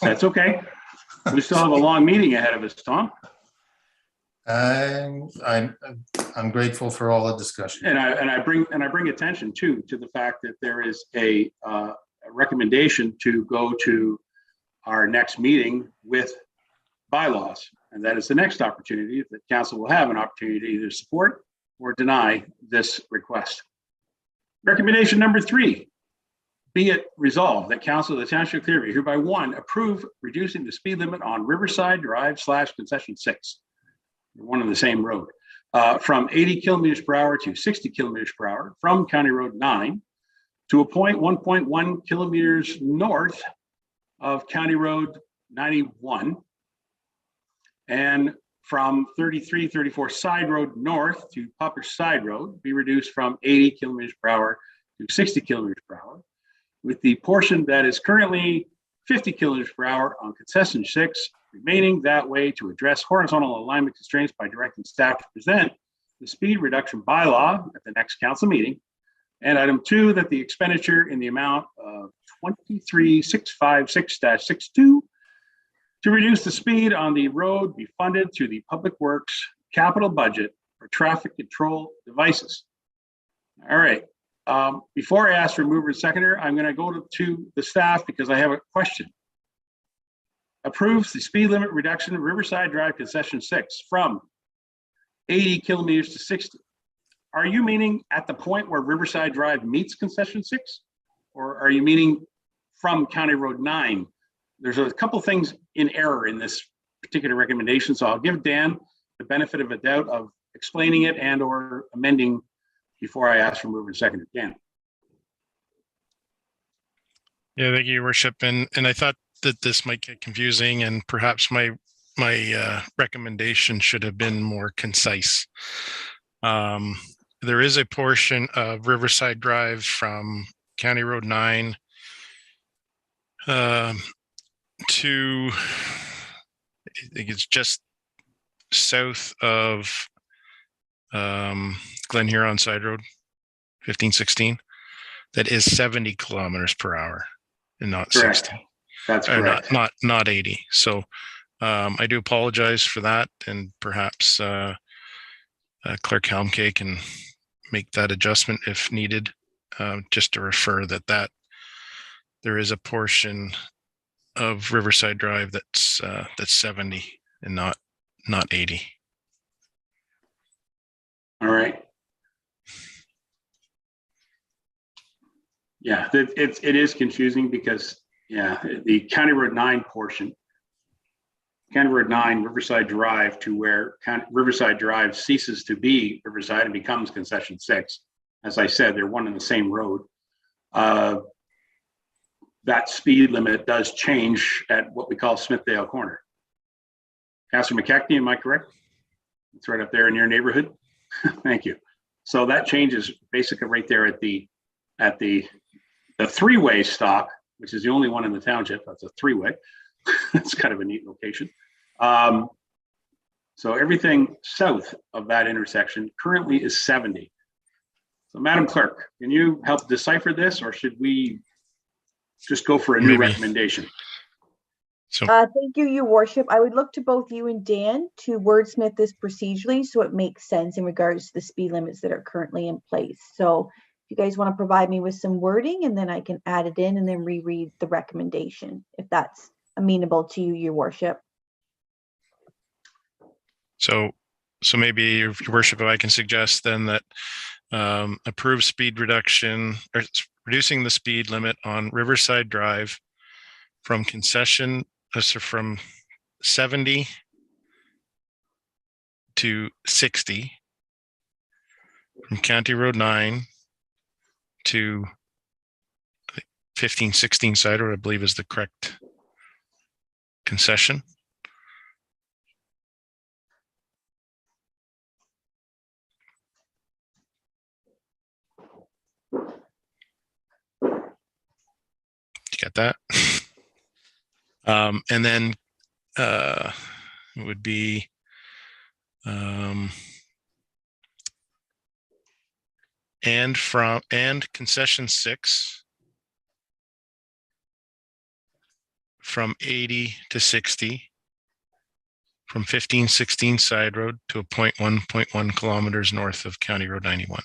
That's okay. We still have a long meeting ahead of us, Tom. I'm grateful for all the discussion. And I bring attention to the fact that there is a recommendation to go to our next meeting with bylaws, and that is the next opportunity that council will have an opportunity to either support or deny this request. Recommendation number 3, be it resolved that Council of the Township of Clearview hereby 1, approve reducing the speed limit on Riverside Drive / concession 6, one on the same road, from 80 kilometers per hour to 60 kilometers per hour from County Road 9 to a point 1.1 kilometers north of County Road 91, and from 33-34 Side Road North to Poplar Side Road be reduced from 80 kilometers per hour to 60 kilometers per hour, with the portion that is currently 50 kilometers per hour on concession 6 remaining that way to address horizontal alignment constraints by directing staff to present the speed reduction bylaw at the next council meeting. And item 2, that the expenditure in the amount of 23,656-62 to reduce the speed on the road be funded through the Public Works capital budget for traffic control devices. All right. Before I ask for mover and seconder, I'm going to go to the staff because I have a question. Approves the speed limit reduction of Riverside Drive concession 6 from 80 kilometers to 60. Are you meaning at the point where Riverside Drive meets concession 6? Or are you meaning from County Road 9? There's a couple things in error in this particular recommendation, so I'll give Dan the benefit of a doubt of explaining it and or amending before I ask for mover and seconder. Dan. Yeah, thank you, Your Worship. And I thought that this might get confusing, and perhaps my recommendation should have been more concise. There is a portion of Riverside Drive from County Road 9 to, I think it's just south of Glen Huron Side Road, 1516, that is 70 kilometers per hour and not Correct. 60. That's correct. Not 80. So I do apologize for that, and perhaps Clerk Helmke can make that adjustment if needed, just to refer that there is a portion of Riverside Drive that's 70 and not 80. All right. Yeah, it is confusing because, yeah, the County Road 9 portion, County Road 9, Riverside Drive, to where Riverside Drive ceases to be Riverside and becomes concession 6. As I said, they're one and the same road. That speed limit does change at what we call Smithdale Corner. Councilor McKechnie, am I correct? It's right up there in your neighborhood. Thank you. So that changes basically right there at the three-way stop, which is the only one in the township. That's a three-way. That's kind of a neat location. So everything south of that intersection currently is 70. So Madam Clerk, can you help decipher this, or should we just go for a new recommendation? So Thank you, Your Worship. I would look to both you and Dan to wordsmith this procedurally so it makes sense in regards to the speed limits that are currently in place. So if you guys want to provide me with some wording, and then I can add it in and then reread the recommendation, if that's amenable to you, Your Worship. So maybe, Your Worship, if I can suggest then that approve speed reduction, or reducing the speed limit on Riverside Drive from concession, from 70 to 60, from County Road 9 to 1516 Side Road, I believe is the correct concession. Get that? And then it would be and concession 6 from 80 to 60 from 1516 Side Road to a 1.1 kilometers north of County Road 91.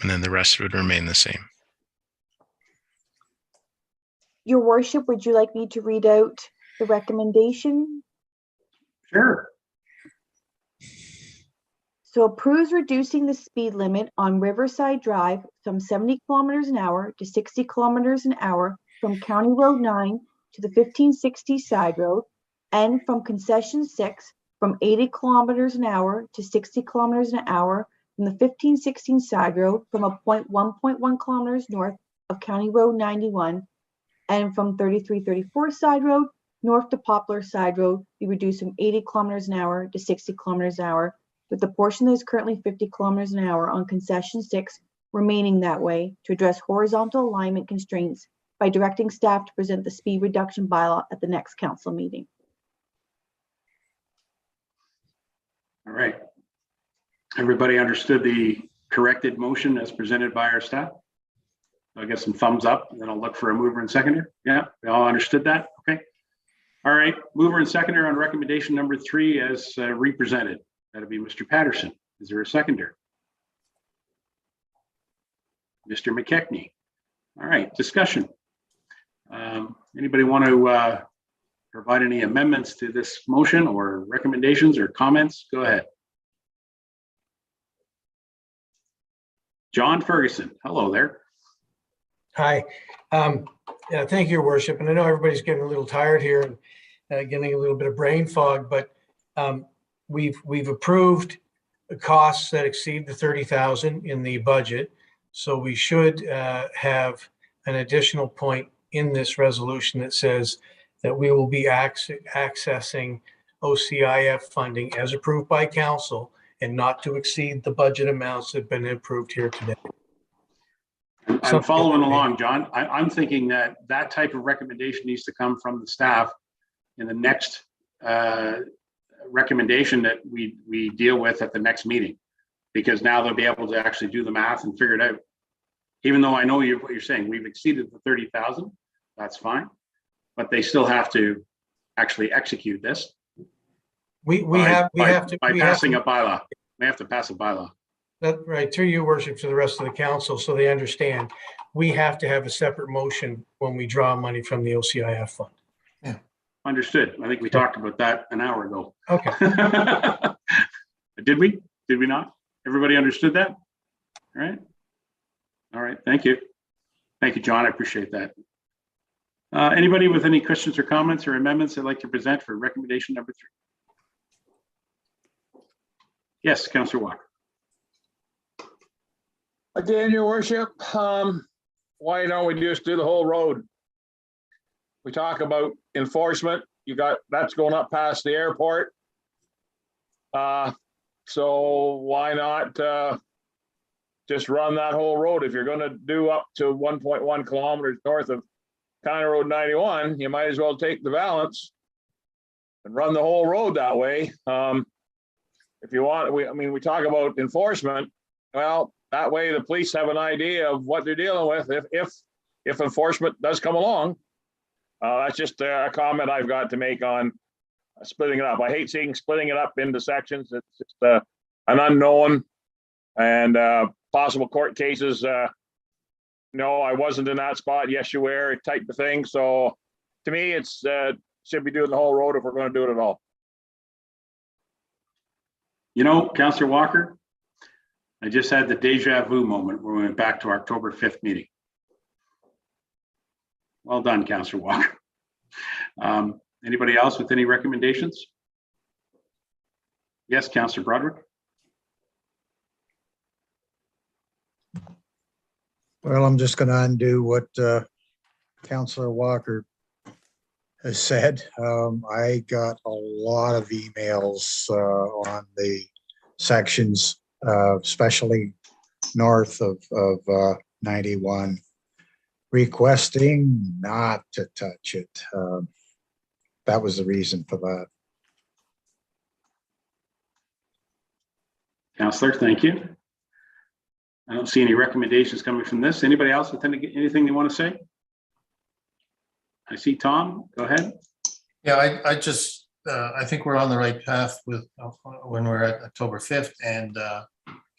And then the rest would remain the same. Your worship, would you like me to read out the recommendation? Sure. So approves reducing the speed limit on Riverside Drive from 70 kilometers an hour to 60 kilometers an hour from County Road 9 to the 1560 side road, and from concession 6 from 80 kilometers an hour to 60 kilometers an hour from the 1516 side road from a point 1.1 kilometers north of County Road 91, and from 3334 side road north to Poplar side road be reduced from 80 kilometers an hour to 60 kilometers an hour, with the portion that is currently 50 kilometers an hour on concession 6 remaining that way to address horizontal alignment constraints by directing staff to present the speed reduction bylaw at the next council meeting. All right. Everybody understood the corrected motion as presented by our staff? I'll get some thumbs up, and then I'll look for a mover and seconder. Yeah, we all understood that? Okay. All right, mover and seconder on recommendation number 3 as represented. That'll be Mr. Patterson. Is there a seconder? Mr. McKechnie. All right, discussion. Anybody want to provide any amendments to this motion or recommendations or comments? Go ahead. John Ferguson, hello there. Hi. Yeah, thank you, Your Worship. And I know everybody's getting a little tired here and getting a little bit of brain fog, but we've approved costs that exceed the 30,000 in the budget. So we should have an additional point in this resolution that says that we will be accessing OCIF funding as approved by council and not to exceed the budget amounts that have been approved here today. I'm following along, John. I'm thinking that that type of recommendation needs to come from the staff in the next recommendation that we deal with at the next meeting, because now they'll be able to actually do the math and figure it out. Even though I know what you're saying, we've exceeded the 30,000, that's fine, but they still have to actually execute this. We have to pass a bylaw. We have to pass a bylaw. That right, through you, Worship, to the rest of the council, so they understand. We have to have a separate motion when we draw money from the OCIF fund. Yeah, understood. I think we talked about that an hour ago. Okay. Did we? Did we not? Everybody understood that? All right. All right. Thank you. Thank you, John. I appreciate that. Anybody with any questions or comments or amendments they'd like to present for recommendation number 3? Yes, Councillor Walker. Again, Your Worship, why don't we just do the whole road? We talk about enforcement. That's going up past the airport. So why not just run that whole road? If you're going to do up to 1.1 kilometers north of County Road 91, you might as well take the balance and run the whole road that way. If you want, we talk about enforcement. Well, that way the police have an idea of what they're dealing with if enforcement does come along. That's just a comment I've got to make on splitting it up. I hate seeing splitting it up into sections. It's just an unknown and possible court cases. No, I wasn't in that spot. Yes, you were, type of thing. So to me, it's should be doing the whole road if we're going to do it at all. You know, Councillor Walker, I just had the deja vu moment when we went back to our October 5th meeting. Well done, Councillor Walker. Anybody else with any recommendations? Yes, Councillor Broderick. Well, I'm just going to undo what Councillor Walker has said. I got a lot of emails on the sections, especially north of 91, requesting not to touch it. That was the reason for that. Councillor, thank you. I don't see any recommendations coming from this. Anybody else with anything they want to say? I see Tom. Go ahead. Yeah, I think we're on the right path with when we're at October 5th, and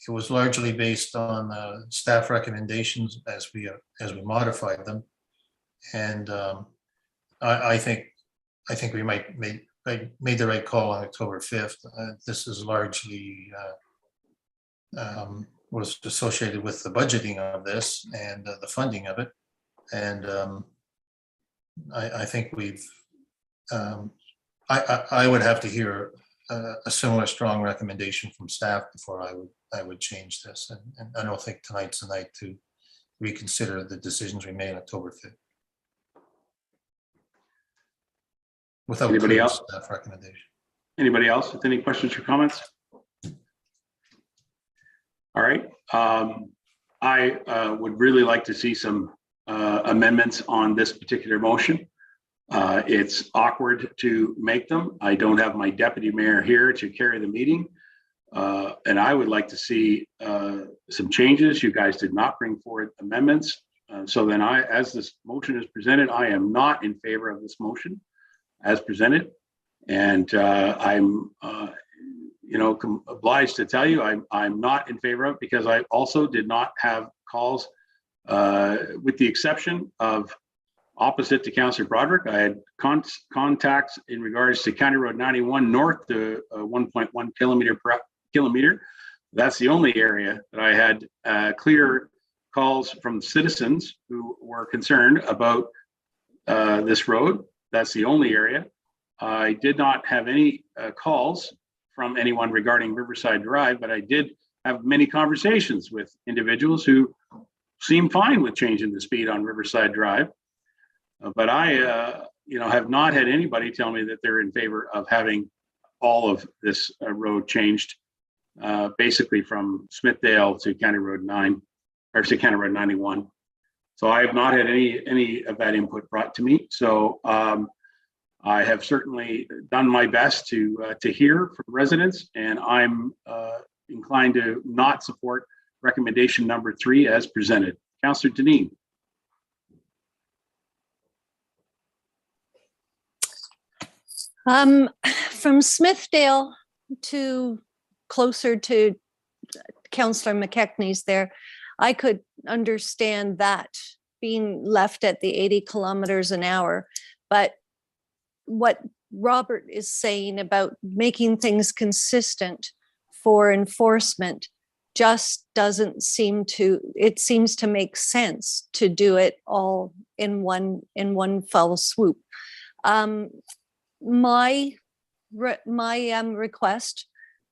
it was largely based on staff recommendations as we modified them. And I think we might made the right call on October 5th. This is largely was associated with the budgeting of this and the funding of it. And I think we've, I would have to hear a similar strong recommendation from staff before I would change this. And I don't think tonight's the night to reconsider the decisions we made on October 5th. Without Anybody clear else? staff recommendation. Anybody else with any questions or comments? All right. I would really like to see some amendments on this particular motion. It's awkward to make them. I don't have my deputy mayor here to carry the meeting. And I would like to see some changes. You guys did not bring forward amendments. So then as this motion is presented, I am not in favor of this motion as presented. And I'm, obliged to tell you I'm not in favor of it because I also did not have calls with the exception of opposite to Councillor Broderick. I had contacts in regards to County Road 91 north to 1.1 kilometer per kilometer. That's the only area that I had clear calls from citizens who were concerned about this road. That's the only area. I did not have any calls from anyone regarding Riverside Drive, but I did have many conversations with individuals who seem fine with changing the speed on Riverside Drive. But I, have not had anybody tell me that they're in favor of having all of this road changed, basically from Smithdale to County Road 9, or to County Road 91. So I have not had any of that input brought to me. So I have certainly done my best to hear from residents, and I'm inclined to not support recommendation number 3 as presented. Councillor Deneen. From Smithdale to closer to Councillor McKechnie's there, I could understand that being left at the 80 kilometers an hour. But what Robert is saying about making things consistent for enforcement just doesn't seem to, it seems to make sense to do it all in one fell swoop. My request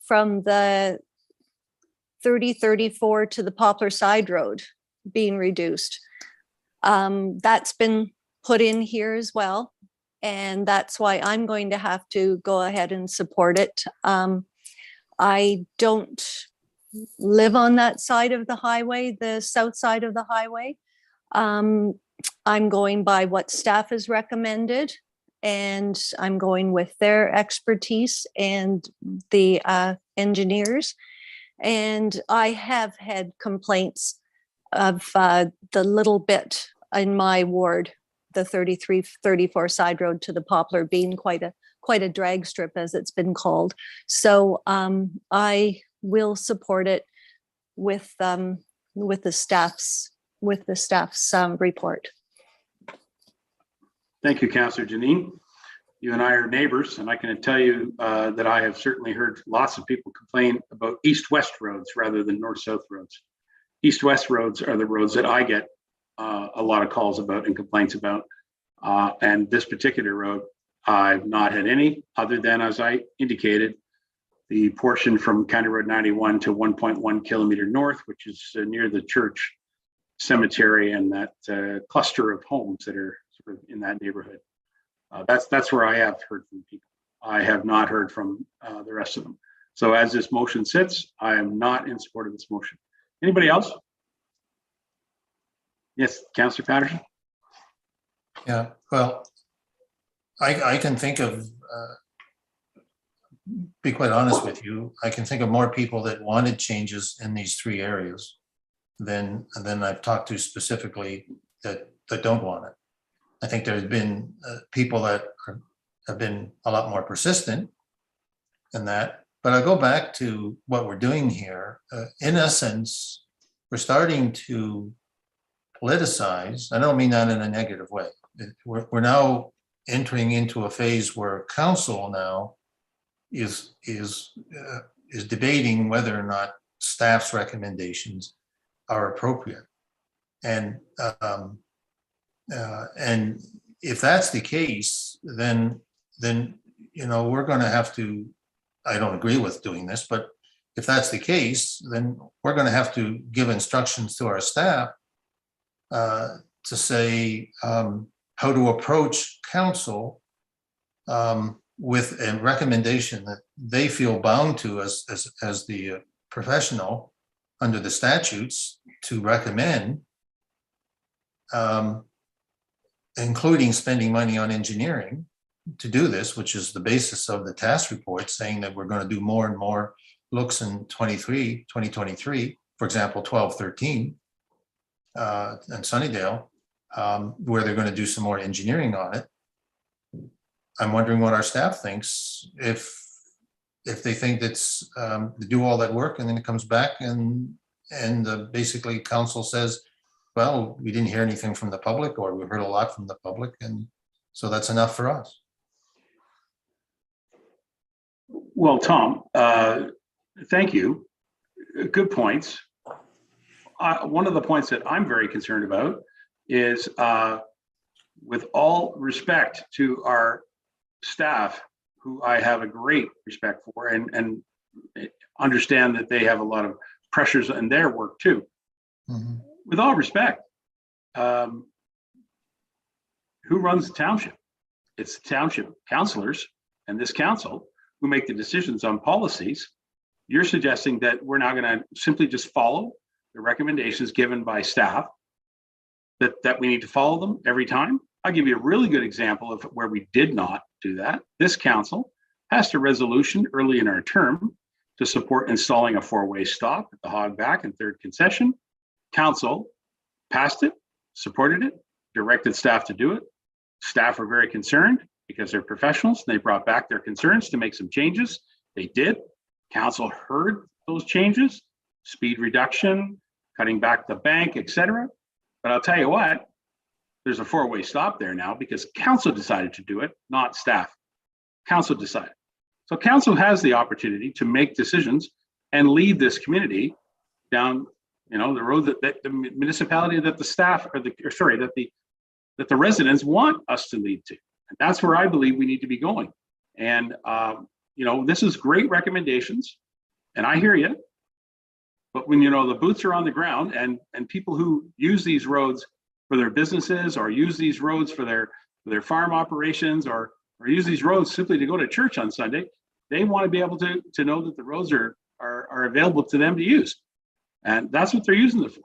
from the 3034 to the Poplar Side Road being reduced, that's been put in here as well. And that's why I'm going to have to go ahead and support it. I don't live on that side of the highway, the south side of the highway. I'm going by what staff has recommended, and I'm going with their expertise and the engineers. And I have had complaints of the little bit in my ward, the 3334 side road to the Poplar being quite a drag strip, as it's been called. So I will support it with the staff's report. Thank you, Councillor Janine. You and I are neighbors, and I can tell you that I have certainly heard lots of people complain about east-west roads rather than north-south roads. East-west roads are the roads that I get a lot of calls about and complaints about. And this particular road, I've not had any other than, as I indicated, the portion from County Road 91 to 1.1 kilometer north, which is near the church cemetery and that cluster of homes that are sort of in that neighborhood. That's where I have heard from people. I have not heard from the rest of them. So as this motion sits, I am not in support of this motion. Anybody else? Yes, Councillor Patterson. Yeah, well, I can think of, be quite honest with you, I can think of more people that wanted changes in these 3 areas than I've talked to specifically that don't want it. I think there's been people that have been a lot more persistent in that, But I go back to what we're doing here. In essence, we're starting to politicize. I don't mean that in a negative way. We're now entering into a phase where council now is debating whether or not staff's recommendations are appropriate. And if that's the case, then we're going to have to. I don't agree with doing this, but if that's the case, then we're going to have to give instructions to our staff to say how to approach council with a recommendation that they feel bound to as the professional under the statutes to recommend, including spending money on engineering to do this, which is the basis of the task report, saying that we're going to do more and more looks in 2023, for example, 1213 and Sunnydale, where they're going to do some more engineering on it. I'm wondering what our staff thinks, if they think that's to do all that work and then it comes back and basically council says, well, we didn't hear anything from the public, or we heard a lot from the public, and so that's enough for us. Well, Tom, thank you. Good points. One of the points that I'm very concerned about is, with all respect to our staff, who I have a great respect for and understand that they have a lot of pressures in their work too. Mm-hmm. With all respect, who runs the township? It's the township councilors and this council who make the decisions on policies. You're suggesting that we're not going to simply just follow the recommendations given by staff, that we need to follow them every time? I'll give you a really good example of where we did not do that. This council passed a resolution early in our term to support installing a four-way stop at the Hogback and Third Concession. Council passed it, supported it, directed staff to do it. Staff were very concerned because they're professionals. They brought back their concerns to make some changes. They did. Council heard those changes, speed reduction, cutting back the bank, etc. But I'll tell you what, there's a four-way stop there now because council decided to do it, not staff. Council decided. So council has the opportunity to make decisions and lead this community down, the road that the municipality that the staff that the residents want us to lead to. And that's where I believe we need to be going. And this is great recommendations, and I hear you. But when the boots are on the ground and people who use these roads for their businesses, or use these roads for their farm operations, or use these roads simply to go to church on Sunday, they want to be able to know that the roads are available to them to use. And that's what they're using it for.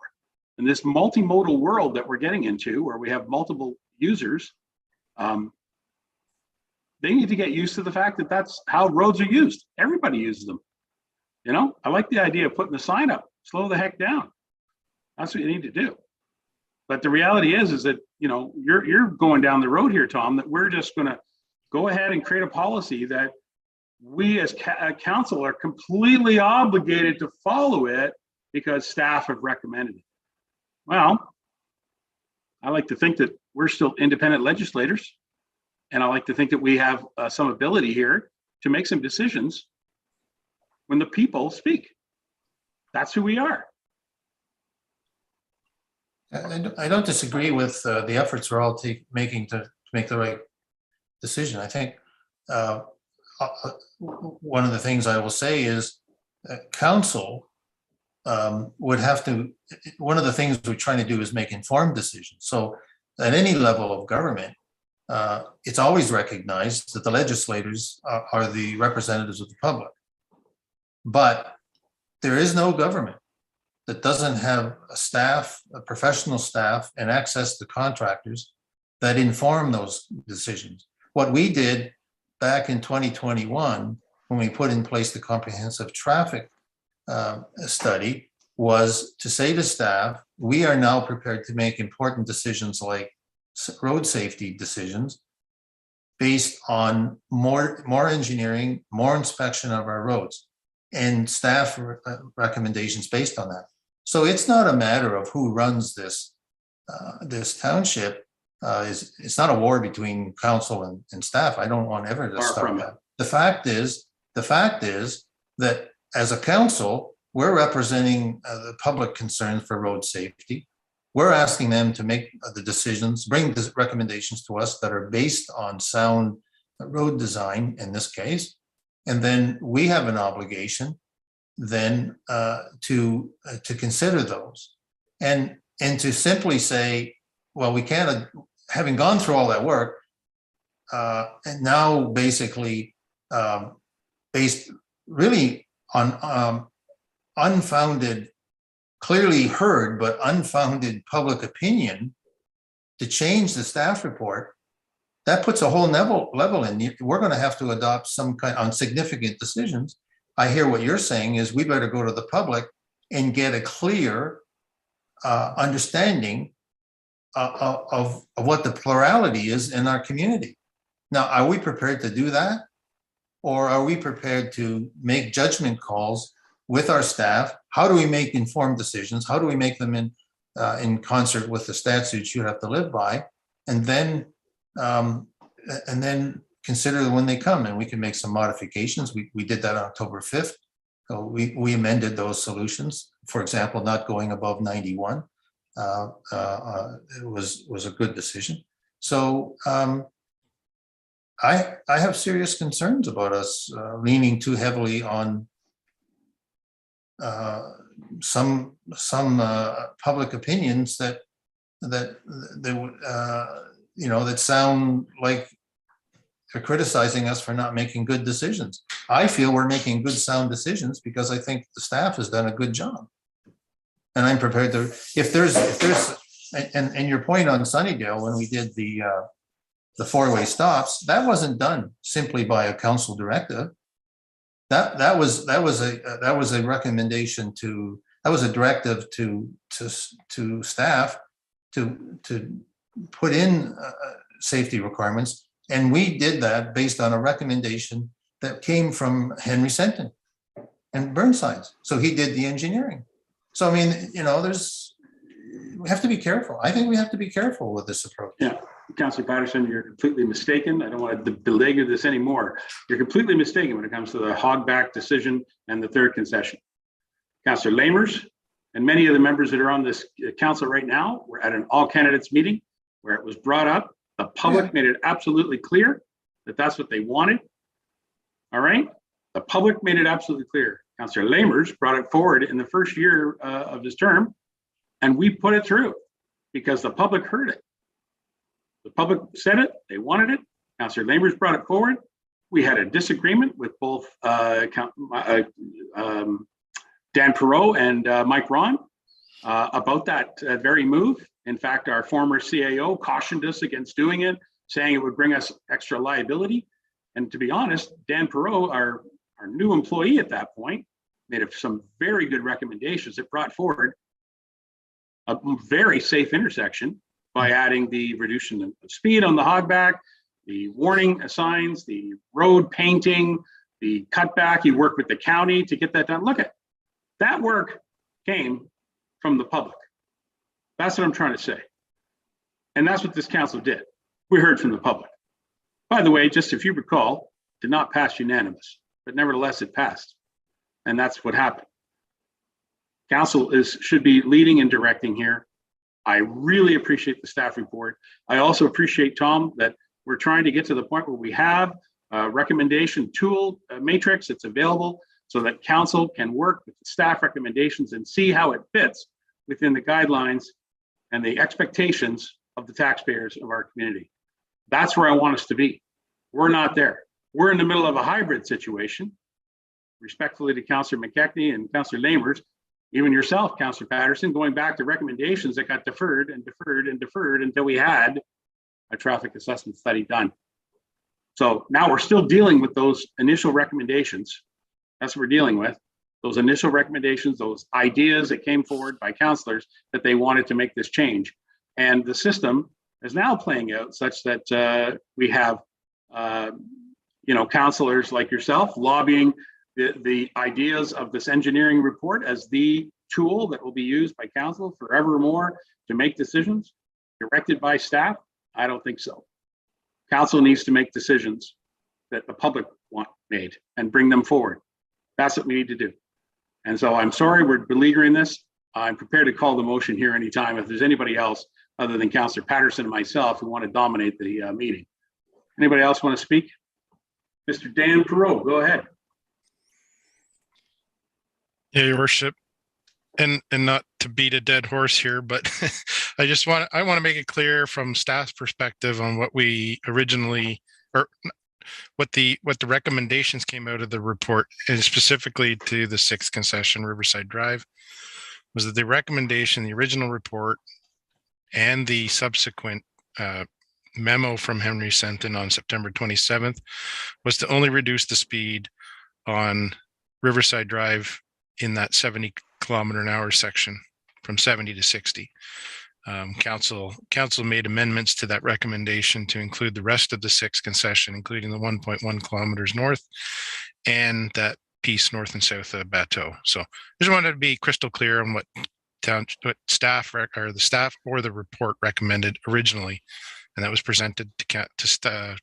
In this multimodal world that we're getting into, where we have multiple users, they need to get used to the fact that that's how roads are used. Everybody uses them. I like the idea of putting a sign up, slow the heck down. That's what you need to do. But the reality is that, you're going down the road here, Tom, that we're just going to go ahead and create a policy that we as council are completely obligated to follow it because staff have recommended it. Well, I like to think that we're still independent legislators, and I like to think that we have some ability here to make some decisions when the people speak. That's who we are. I don't disagree with the efforts we're all making to make the right decision. I think one of the things I will say is council would have to, one of the things we're trying to do is make informed decisions. So at any level of government, it's always recognized that the legislators are the representatives of the public. But there is no government that doesn't have a staff, a professional staff, and access to contractors that inform those decisions. What we did back in 2021, when we put in place the comprehensive traffic study, was to say to staff, we are now prepared to make important decisions like road safety decisions based on more engineering, more inspection of our roads, and staff recommendations based on that. So it's not a matter of who runs this township. It's not a war between council and staff. I don't want ever to Far start from that. The fact is that as a council, we're representing the public concerns for road safety. We're asking them to make the decisions, bring the recommendations to us that are based on sound road design in this case. And then we have an obligation then to consider those. And to simply say, well, we can't, having gone through all that work, and now basically based really on unfounded, clearly heard, but unfounded public opinion to change the staff report, that puts a whole level in. We're going to have to adopt some kind on significant decisions. I hear what you're saying is we better go to the public and get a clear understanding of what the plurality is in our community. Now, are we prepared to do that? Or are we prepared to make judgment calls with our staff? How do we make informed decisions? How do we make them in concert with the statutes you have to live by? And then consider when they come, and we can make some modifications. We did that on October 5th. So we amended those solutions. For example, not going above 91 it was a good decision. So I have serious concerns about us leaning too heavily on some public opinions that sound like they're criticizing us for not making good decisions. I feel we're making good, sound decisions because I think the staff has done a good job. And I'm prepared to, if there's, and your point on Sunnydale, when we did the four-way stops, that wasn't done simply by a council directive. That was a recommendation that was a directive to staff to put in safety requirements. And we did that based on a recommendation that came from Henry Senton and Burnside. So he did the engineering. So, I mean, we have to be careful. I think we have to be careful with this approach. Yeah, Councillor Patterson, you're completely mistaken. I don't want to belabor this anymore. You're completely mistaken when it comes to the hogback decision and the third concession. Councillor Lamers and many of the members that are on this council right now were at an all candidates meeting where it was brought up. The public made it absolutely clear that that's what they wanted. All right. The public made it absolutely clear. Councillor Lamers brought it forward in the first year of his term, and we put it through because the public heard it. The public said it, they wanted it. Councillor Lamers brought it forward. We had a disagreement with both Dan Perot and Mike Ron about that very move. In fact, our former CAO cautioned us against doing it, saying it would bring us extra liability. And to be honest, Dan Perot, our new employee at that point, made some very good recommendations that brought forward a very safe intersection by adding the reduction of speed on the hogback, the warning signs, the road painting, the cutback. He worked with the county to get that done. Look at that work came from the public. That's what I'm trying to say. And that's what this council did. We heard from the public. By the way, just if you recall, did not pass unanimous, but nevertheless it passed. And that's what happened. Council should be leading and directing here. I really appreciate the staff report. I also appreciate, Tom, that we're trying to get to the point where we have a recommendation tool matrix that's available so that council can work with the staff recommendations and see how it fits within the guidelines and the expectations of the taxpayers of our community. That's where I want us to be. We're not there. We're in the middle of a hybrid situation. Respectfully to Councillor McKechnie and Councillor Lamers, even yourself, Councillor Patterson, going back to recommendations that got deferred and deferred and deferred until we had a traffic assessment study done. So now we're still dealing with those initial recommendations. That's what we're dealing with. Those initial recommendations, those ideas that came forward by councillors that they wanted to make this change. And the system is now playing out such that we have counselors like yourself lobbying the ideas of this engineering report as the tool that will be used by council forevermore to make decisions directed by staff? I don't think so. Council needs to make decisions that the public want made and bring them forward. That's what we need to do. And so I'm sorry we're beleaguering this. I'm prepared to call the motion here anytime if there's anybody else other than Councillor Patterson and myself who want to dominate the meeting. Anybody else want to speak? Mr. Dan Perot, go ahead. Yeah, Your Worship, and not to beat a dead horse here, but I want to make it clear from staff's perspective on what we originally, or what the recommendations came out of the report, and specifically to the 6th concession, Riverside Drive, was that the recommendation, the original report, and the subsequent memo from Henry Senton on September 27th was to only reduce the speed on Riverside Drive in that 70-kilometer-an-hour section from 70 to 60. Council made amendments to that recommendation to include the rest of the 6th concession, including the 1.1 kilometers north and that piece north and south of Bateau. So I just wanted to be crystal clear on what staff or the report recommended originally, and that was presented to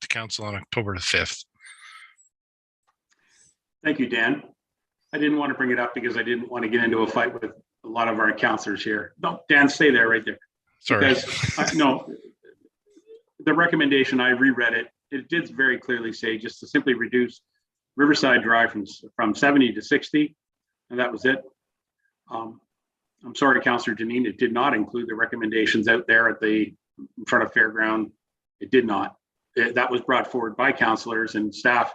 council on October the 5th. Thank you, Dan. I didn't want to bring it up because I didn't want to get into a fight with a lot of our councillors here. No, Dan, stay there, right there. Sorry. Because, no, the recommendation, I reread it. It did very clearly say just to simply reduce Riverside Drive from 70 to 60, and that was it. I'm sorry, Councillor Janine, it did not include the recommendations out there in front of Fairground. It did not. That was brought forward by councillors, and staff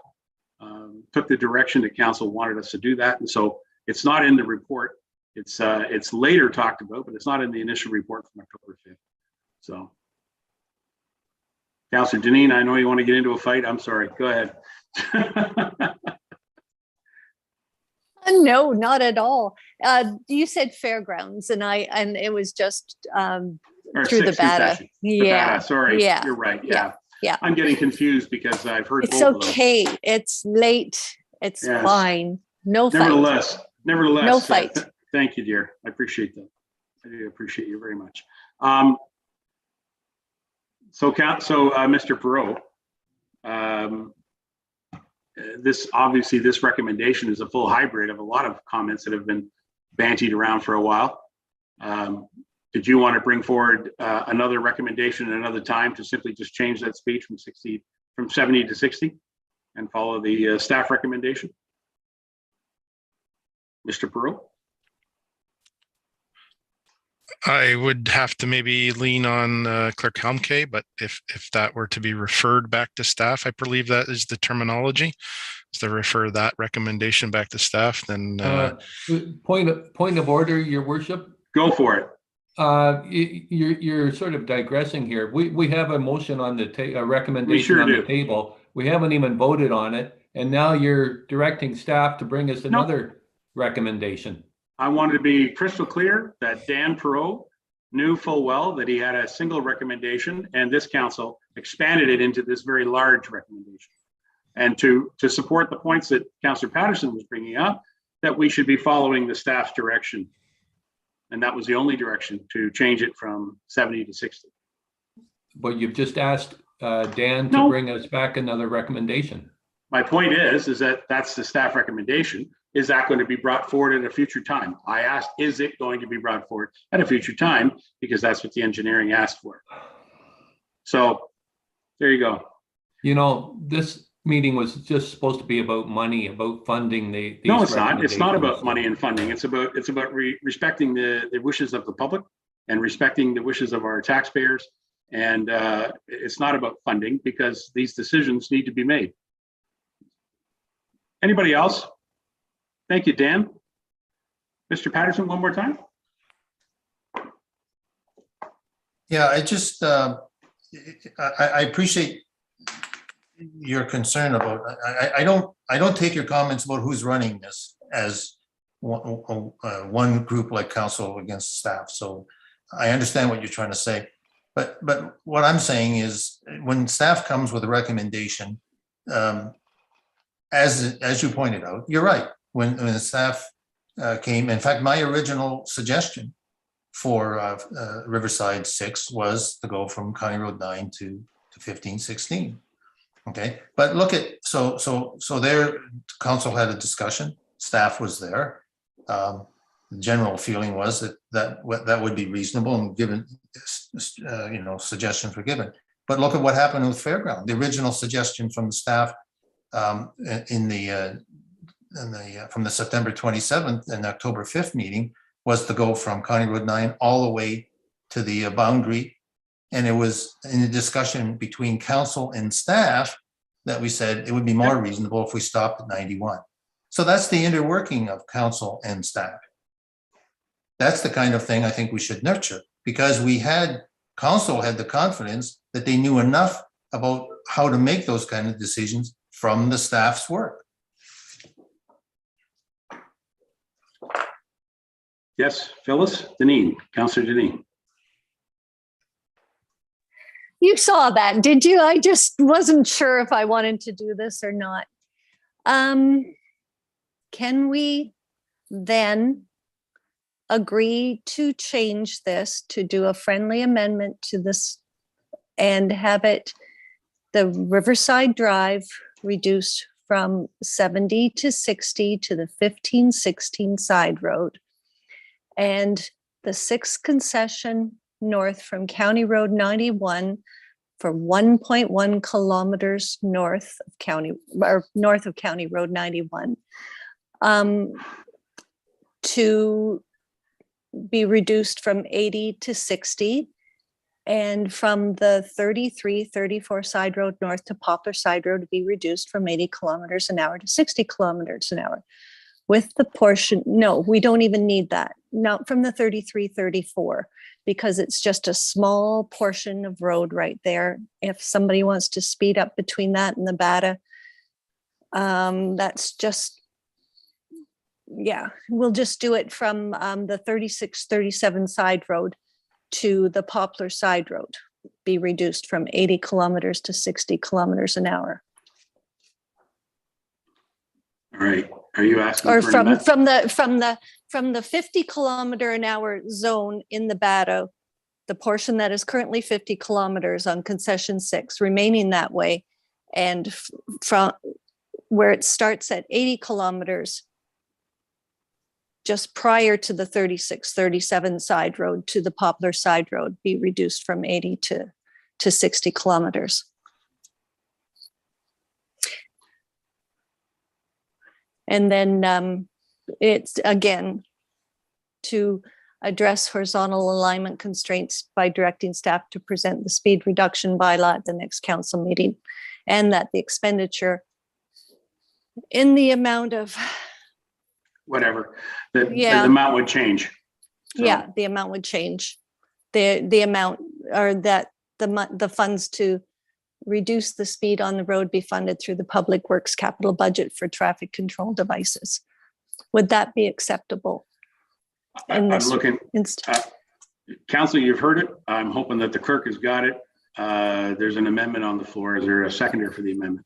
took the direction that council wanted us to do that. And so it's not in the report. It's later talked about, but it's not in the initial report from October 5th. So, Councillor Janine, I know you want to get into a fight. I'm sorry. Go ahead. No, not at all. You said Fairgrounds, and it was just through the BATA. Yeah, sorry. Yeah. You're right. Yeah. Yeah. I'm getting confused because I've heard It's both of them. okay. It's late. It's Yes. fine. No fight. Nevertheless, No fight. Thank you, dear. I appreciate that. I do appreciate you very much. So Mr. Perot, this recommendation is a full hybrid of a lot of comments that have been bantied around for a while. Did you want to bring forward another recommendation at another time to simply just change that speed from 70 to 60 and follow the staff recommendation? Mr. Perot? I would have to maybe lean on Clerk Helmke, but if that were to be referred back to staff, I believe that is the terminology, is to refer that recommendation back to staff, then. Point of order, Your Worship. Go for it. You're sort of digressing here. We have a motion on the recommendation on the table. We haven't even voted on it, and now you're directing staff to bring us another recommendation. I wanted to be crystal clear that Dan Perot knew full well that he had a single recommendation, and this council expanded it into this very large recommendation. And to support the points that Councillor Patterson was bringing up, that we should be following the staff's direction. And that was the only direction, to change it from 70 to 60. But you've just asked Dan to bring us back another recommendation. My point is that that's the staff recommendation. Is that going to be brought forward at a future time? I asked, is it going to be brought forward at a future time? Because that's what the engineering asked for. So there you go. You know, this meeting was just supposed to be about money, about funding these. No, it's not. It's not about money and funding. It's about respecting the wishes of the public and respecting the wishes of our taxpayers. And it's not about funding, because these decisions need to be made. Anybody else? Thank you, Dan. Mr. Patterson, one more time. Yeah, I appreciate your concern about, I don't take your comments about who's running this as one group like council against staff. So I understand what you're trying to say, but what I'm saying is, when staff comes with a recommendation, as you pointed out, you're right. When the staff came, in fact, my original suggestion for Riverside 6 was to go from County Road 9 to 1516. Okay, but look at, so there, council had a discussion, staff was there. The general feeling was that would be reasonable and given, suggestions were given. But look at what happened with Fairground. The original suggestion from the staff from the September 27th and October 5th meeting was to go from County Road 9 all the way to the boundary. And it was in a discussion between council and staff that we said it would be more reasonable if we stopped at 91. So that's the interworking of council and staff. That's the kind of thing I think we should nurture, because council had the confidence that they knew enough about how to make those kind of decisions from the staff's work. Yes, Phyllis, Deneen, Councillor Deneen. You saw that, did you? I just wasn't sure if I wanted to do this or not. Can we then agree to change this, to do a friendly amendment to this and have it, the Riverside Drive reduced from 70 to 60 to the 1516 side road, and the 6th concession north from County Road 91 for 1.1 kilometers north of County Road 91 to be reduced from 80 to 60, and from the 33-34 side road north to Poplar side road to be reduced from 80 kilometers an hour to 60 kilometers an hour. With the portion, no, we don't even need that. Not from the 33-34, because it's just a small portion of road right there. If somebody wants to speed up between that and Nevada, that's just, yeah, we'll just do it from the 36-37 side road to the Poplar side road, be reduced from 80 kilometers to 60 kilometers an hour. All right. Are you asking Or for from an the 50 kilometer an hour zone in Nevada, the portion that is currently 50 kilometers on concession 6, remaining that way, and from where it starts at 80 kilometers just prior to the 36-37 side road to the Poplar side road be reduced from 80 to 60 kilometers. And then it's again to address horizontal alignment constraints by directing staff to present the speed reduction bylaw at the next council meeting, and that the expenditure in the amount of whatever, the amount would change. So, yeah, the amount would change. The amount, or that the funds to reduce the speed on the road be funded through the Public Works capital budget for traffic control devices. Would that be acceptable? I'm looking, Council, you've heard it. I'm hoping that the clerk has got it. There's an amendment on the floor. Is there a seconder for the amendment?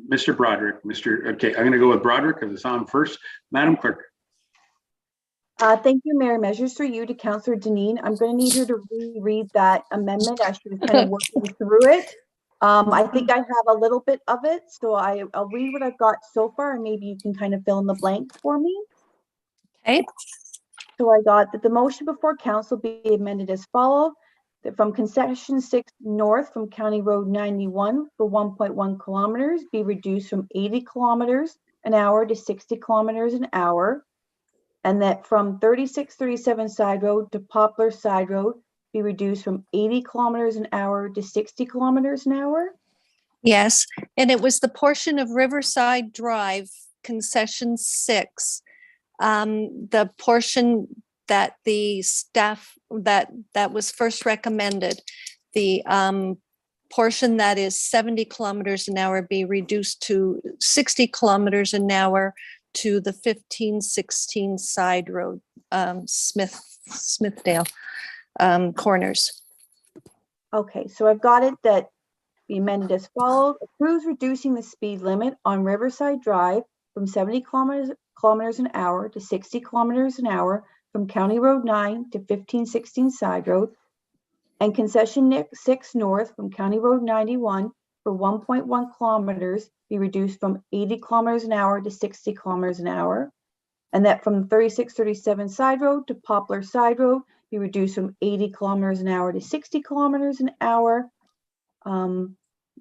Mr. Broderick, okay, I'm going to go with Broderick because it's on first. Madam Clerk. Thank you, Mayor. Measures through you to Councillor Deneen. I'm going to need her to reread that amendment as she was kind of working through it. I think I have a little bit of it, so I'll read what I've got so far, and maybe you can kind of fill in the blanks for me. Okay. So I got that the motion before council be amended as follows: that from concession 6 north from County Road 91 for 1.1 kilometers be reduced from 80 kilometers an hour to 60 kilometers an hour, and that from 36-37 side road to Poplar side road be reduced from 80 kilometers an hour to 60 kilometers an hour? Yes, and it was the portion of Riverside Drive, concession 6, the portion that the staff that was first recommended, the portion that is 70 kilometers an hour be reduced to 60 kilometers an hour to the 1516 side road, Smithdale corners. Okay, so I've got it that be amended as follows. Approves reducing the speed limit on Riverside Drive from 70 kilometers an hour to 60 kilometers an hour from County Road 9 to 1516 Side Road, and concession 6 north from County Road 91 for 1.1 kilometers be reduced from 80 kilometers an hour to 60 kilometers an hour, and that from 3637 Side Road to Poplar Side Road be reduced from 80 kilometers an hour to 60 kilometers an hour,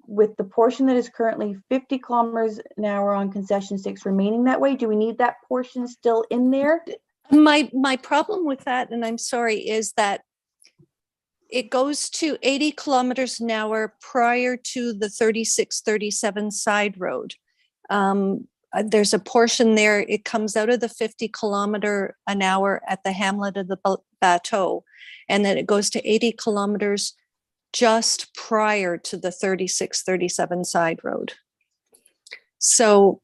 with the portion that is currently 50 kilometers an hour on concession 6 remaining that way. Do we need that portion still in there? My problem with that, and I'm sorry, is that it goes to 80 kilometers an hour prior to the 3637 Side Road. There's a portion there, it comes out of the 50 kilometer an hour at the hamlet of the Bateau, and then it goes to 80 kilometers just prior to the 3637 Side Road. So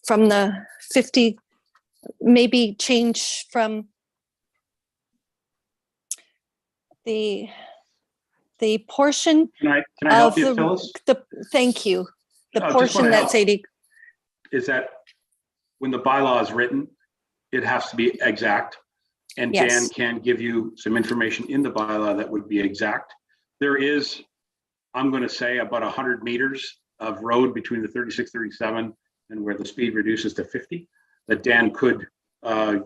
from the 50, maybe change from the portion Can I help of you, Phyllis? thank you. The Just portion wanna that's help. 80, Is that when the bylaw is written, it has to be exact. And Dan Yes. can give you some information in the bylaw that would be exact. There is, I'm going to say, about 100 meters of road between the 36, 37 and where the speed reduces to 50, that Dan could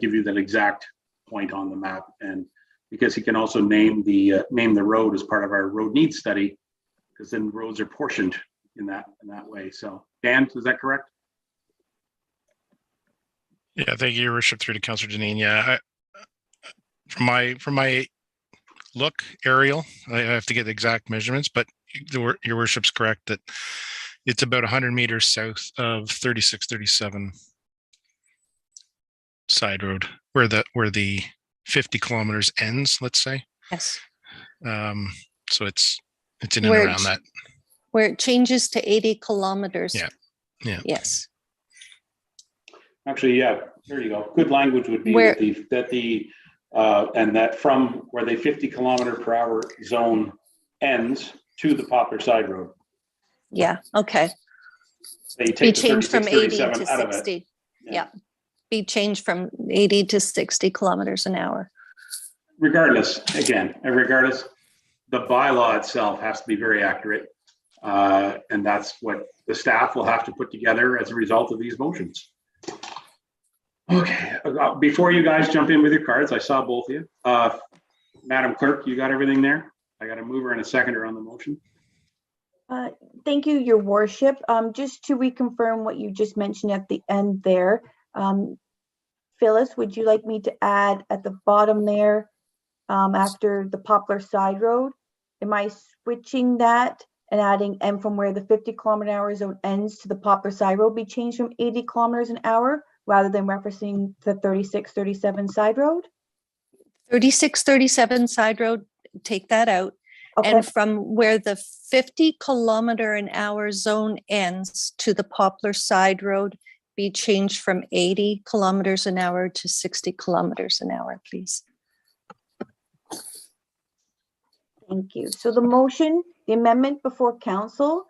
give you that exact point on the map. And because he can also name the road as part of our road needs study, because then roads are portioned in that way. So Dan, is that correct? Yeah, thank you, Your Worship, through to Councillor Deneen. Yeah, from my look, aerial, I have to get the exact measurements, but Your Worship's correct that it's about 100 meters south of 3637 Side Road, where the 50 kilometers ends, let's say. yes, So it's in and Where around that. where it changes to 80 kilometers. Yeah. Yeah. Yes, Actually, yeah, there you go. Good language would be Where- and that from where the 50 kilometer per hour zone ends to the Poplar Side Road. yeah, okay. So you Be take the changed from 36, 80 to 37 out of it. 60. Yeah. Yeah. Be changed from 80 to 60 kilometers an hour. Regardless, the bylaw itself has to be very accurate. And that's what the staff will have to put together as a result of these motions. Okay, before you guys jump in with your cards, I saw both of you. Madam Clerk, you got everything there? I got a mover and a seconder on the motion. Thank you, Your Worship. Just to reconfirm what you just mentioned at the end there, Phyllis, would you like me to add at the bottom there, after the Poplar Side Road? Am I switching that and adding, and from where the 50 kilometer an hour zone ends to the Poplar Side Road be changed from 80 kilometers an hour rather than referencing the 3637 Side Road? 3637 Side Road, take that out. Okay, And from where the 50 kilometer an hour zone ends to the Poplar Side Road, be changed from 80 kilometers an hour to 60 kilometers an hour, please. thank you. So the motion, the amendment before council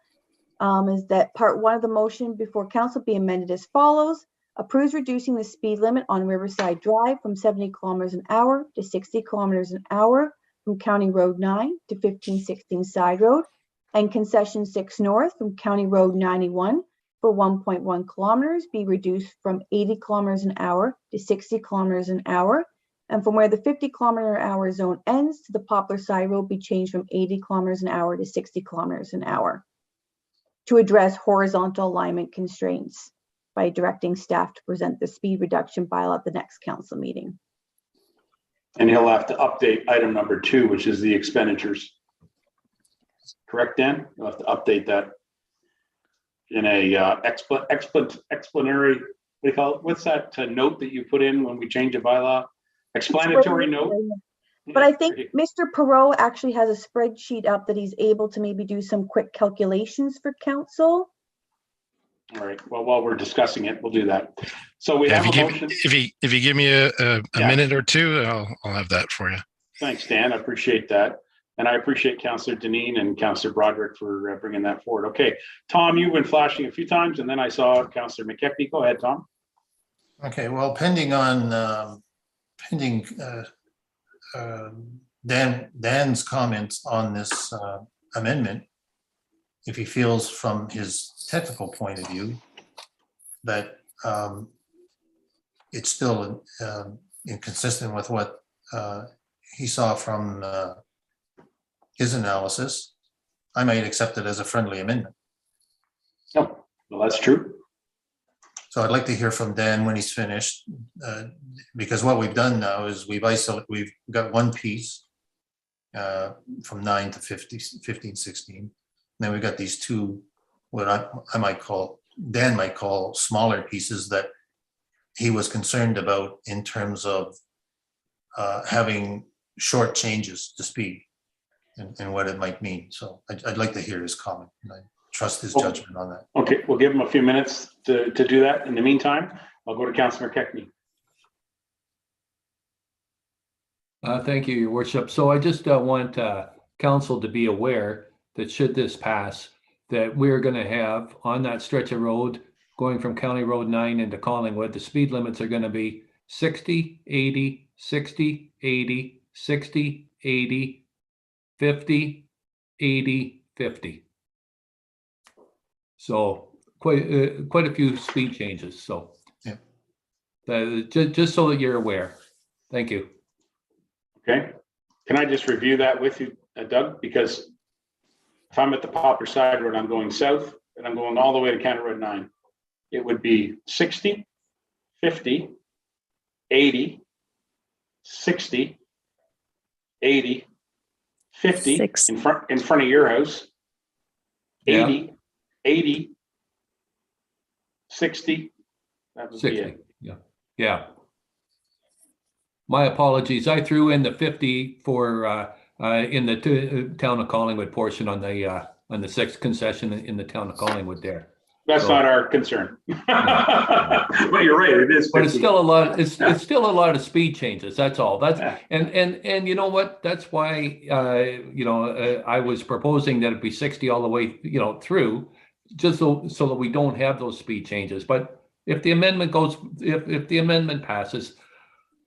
is that part 1 of the motion before council be amended as follows. Approves reducing the speed limit on Riverside Drive from 70 kilometers an hour to 60 kilometers an hour from County Road 9 to 1516 Side Road, and concession 6 north from County Road 91 for 1.1 kilometers be reduced from 80 kilometers an hour to 60 kilometers an hour, and from where the 50 kilometer an hour zone ends to the Poplar Side Road be changed from 80 kilometers an hour to 60 kilometers an hour to address horizontal alignment constraints by directing staff to present the speed reduction bylaw at the next council meeting. And he'll have to update item number 2, which is the expenditures. Correct, Dan? You'll have to update that in a explanatory, what do you call it? What's that note that you put in when we change a bylaw? Explanatory note? But I think Mr. Perot actually has a spreadsheet up that he's able to maybe do some quick calculations for council. All right, well, while we're discussing it, we'll do that. So we Yeah, have a motion. if you give me a Yeah. minute or two, I'll have that for you. Thanks, Dan. I appreciate that. And I appreciate Councillor Deneen and Councillor Broderick for bringing that forward. Okay, Tom, you've been flashing a few times, and then I saw Councillor McKechnie. Go ahead, Tom. Okay, well, pending Dan's comments on this amendment, if he feels from his technical point of view that it's still inconsistent with what he saw from his analysis, I might accept it as a friendly amendment. Oh, well, that's true. So I'd like to hear from Dan when he's finished, because what we've done now is we've got one piece from 9 to 15, 16. And then we've got these two, what I might call, Dan might call smaller pieces that he was concerned about in terms of having short changes to speed and what it might mean. So I'd like to hear his comment, and I trust his judgment on that. Okay, we'll give him a few minutes to do that. In the meantime, I'll go to Councillor McKechnie. Thank you, Your Worship. So I just want council to be aware that should this pass, that we're going to have on that stretch of road going from County Road 9 into Collingwood, the speed limits are going to be 60, 80, 60, 80, 60, 80, 50, 80, 50. So quite a few speed changes. So yeah, just so that you're aware. Thank you. Okay, can I just review that with you, Doug? Because if I'm at the Poplar Side Road, I'm going south and I'm going all the way to County Road 9. It would be 60, 50, 80, 60, 80, 50 in front of your house, 80, Yeah. 80, 60. That would 60. be it. Yeah. My apologies. I threw in the 50 for in the town of Collingwood portion on the sixth concession in the town of Collingwood there. That's not our concern. But you're right, it is 50. But it's still a lot. It's still a lot of speed changes. That's all. That's and you know what? That's why I was proposing that it be 60 all the way through, just so that we don't have those speed changes. But if the amendment goes, if the amendment passes,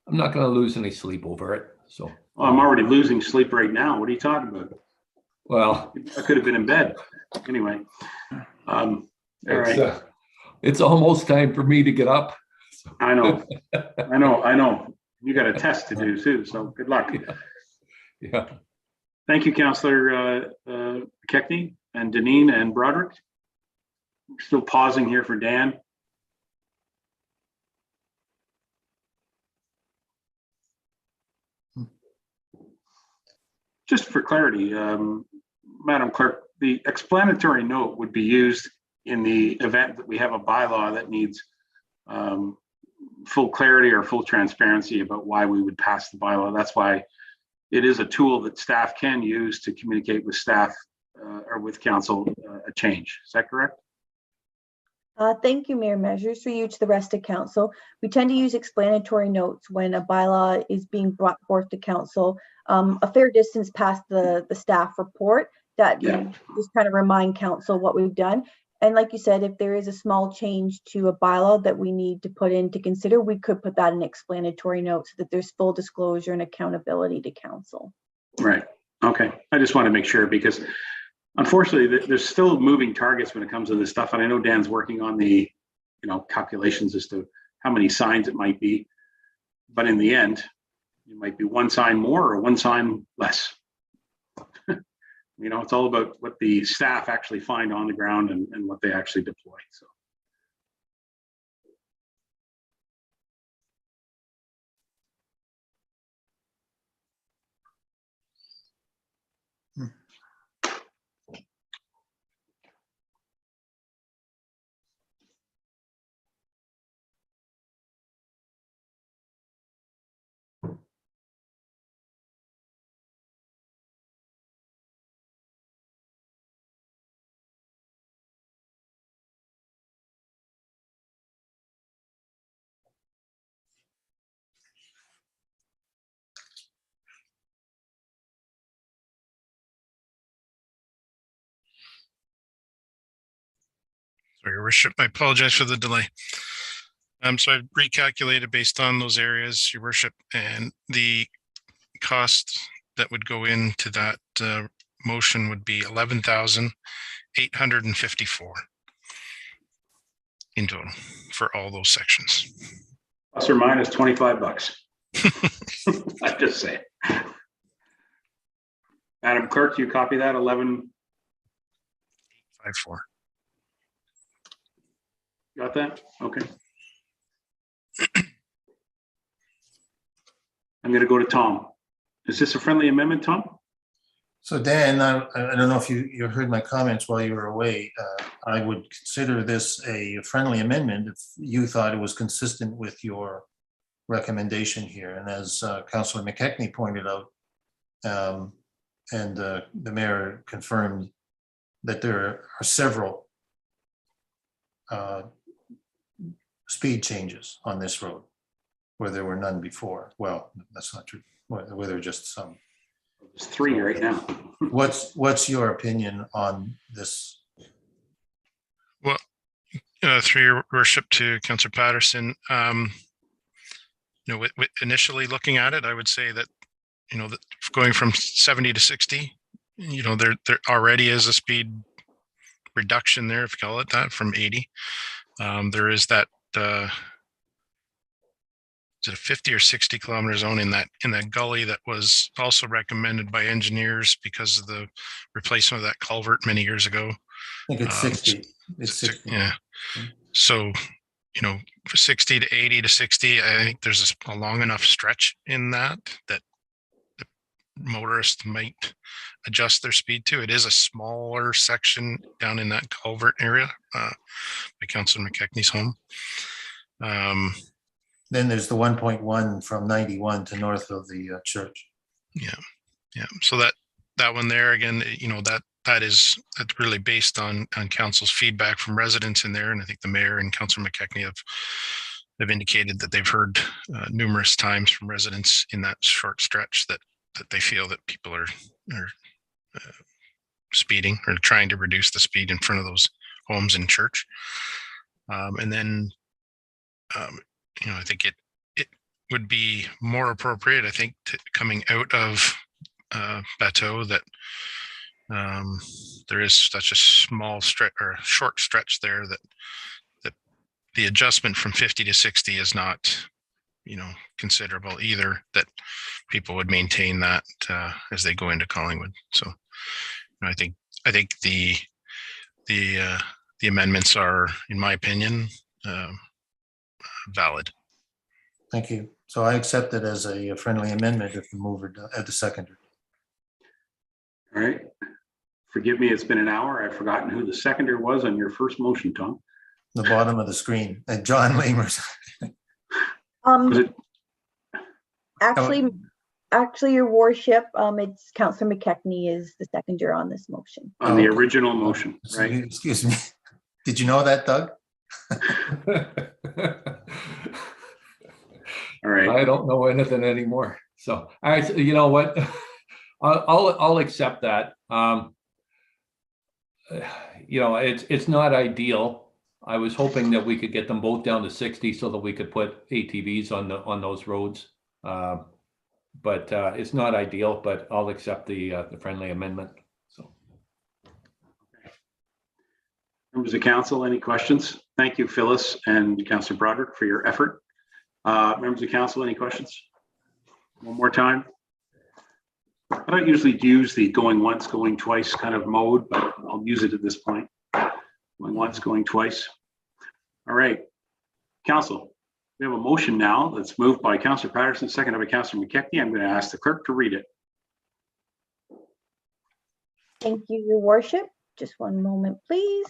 I'm not going to lose any sleep over it. So I'm already losing sleep right now. What are you talking about? Well, I could have been in bed anyway. All right. It's almost time for me to get up. I know. You got a test to do too, so good luck. Yeah. Thank you, Councillor McKechnie and Deneen and Broderick. We're still pausing here for Dan. Just for clarity, Madam Clerk, the explanatory note would be used in the event that we have a bylaw that needs full clarity or full transparency about why we would pass the bylaw. That's why it is a tool that staff can use to communicate with staff or with council a change. Is that correct? Thank you, Mayor Measures. For you to the rest of council, we tend to use explanatory notes when a bylaw is being brought forth to council a fair distance past the staff report, that just kind of remind council what we've done. And like you said, if there is a small change to a bylaw that we need to put in to consider, we could put that in explanatory notes so that there's full disclosure and accountability to council. Right. Okay. I just want to make sure, because unfortunately there's still moving targets when it comes to this stuff. And I know Dan's working on the, calculations as to how many signs it might be. But in the end, it might be one sign more or one sign less. It's all about what the staff actually find on the ground and what they actually deploy. So. Sorry, Your Worship, I apologize for the delay. So I recalculated based on those areas, Your Worship, and the cost that would go into that motion would be 11,854 in total for all those sections. Plus or minus 25 bucks. I just say. Madam Clerk, you copy that 11,854. Got that? Okay. I'm going to go to Tom. Is this a friendly amendment, Tom? So Dan, I don't know if you heard my comments while you were away. I would consider this a friendly amendment if you thought it was consistent with your recommendation here. And as Councillor McKechnie pointed out, and the mayor confirmed that there are several speed changes on this road where there were none before. Well, that's not true. Where there are just some. There's 3 right now. What's your opinion on this? Well, through Your Worship to Councillor Patterson, with initially looking at it, I would say that, that going from 70 to 60, there already is a speed reduction there, if you call it that, from 80. There is that, is it a 50 or 60 kilometer zone in that gully that was also recommended by engineers because of the replacement of that culvert many years ago. I think it's 60. It's 60. Yeah. So, 60 to 80 to 60, I think there's a long enough stretch in that the motorists might adjust their speed to. It is a smaller section down in that culvert area by Councillor McKechnie's home. Then there's the 1.1 from 91 to north of the church. Yeah. So that one there again, that's really based on council's feedback from residents in there, and I think the mayor and Councillor McKechnie have indicated that they've heard numerous times from residents in that short stretch that they feel that people are speeding or trying to reduce the speed in front of those homes in church. And then, I think it would be more appropriate, I think, coming out of Bateau that there is such a small stretch or short stretch there that the adjustment from 50 to 60 is not, considerable either, that people would maintain that as they go into Collingwood. So I think the amendments are, in my opinion, valid. Thank you. So I accept it as a friendly amendment if the mover, at the seconder. All right. Forgive me, it's been an hour. I've forgotten who the seconder was on your first motion, Tom. The bottom of the screen, and John Lamers. Was it? Actually, Your Worship, it's Councillor McKechnie is the seconder on this motion. On the original motion, right? Excuse me. Did you know that, Doug? All right. I don't know anything anymore. So, all right, so you know what? I'll accept that. It's not ideal. I was hoping that we could get them both down to 60 so that we could put ATVs on those roads. But it's not ideal, but I'll accept the friendly amendment. So, Members of council, any questions? Thank you, Phyllis and Councillor Broderick, for your effort. Members of council, any questions? One more time. I don't usually use the going once, going twice kind of mode, but I'll use it at this point. Going once, going twice. All right, council, we have a motion now that's moved by Councillor Patterson, seconded by Councillor McKechnie. I'm going to ask the clerk to read it. Thank you, Your Worship. Just one moment, please.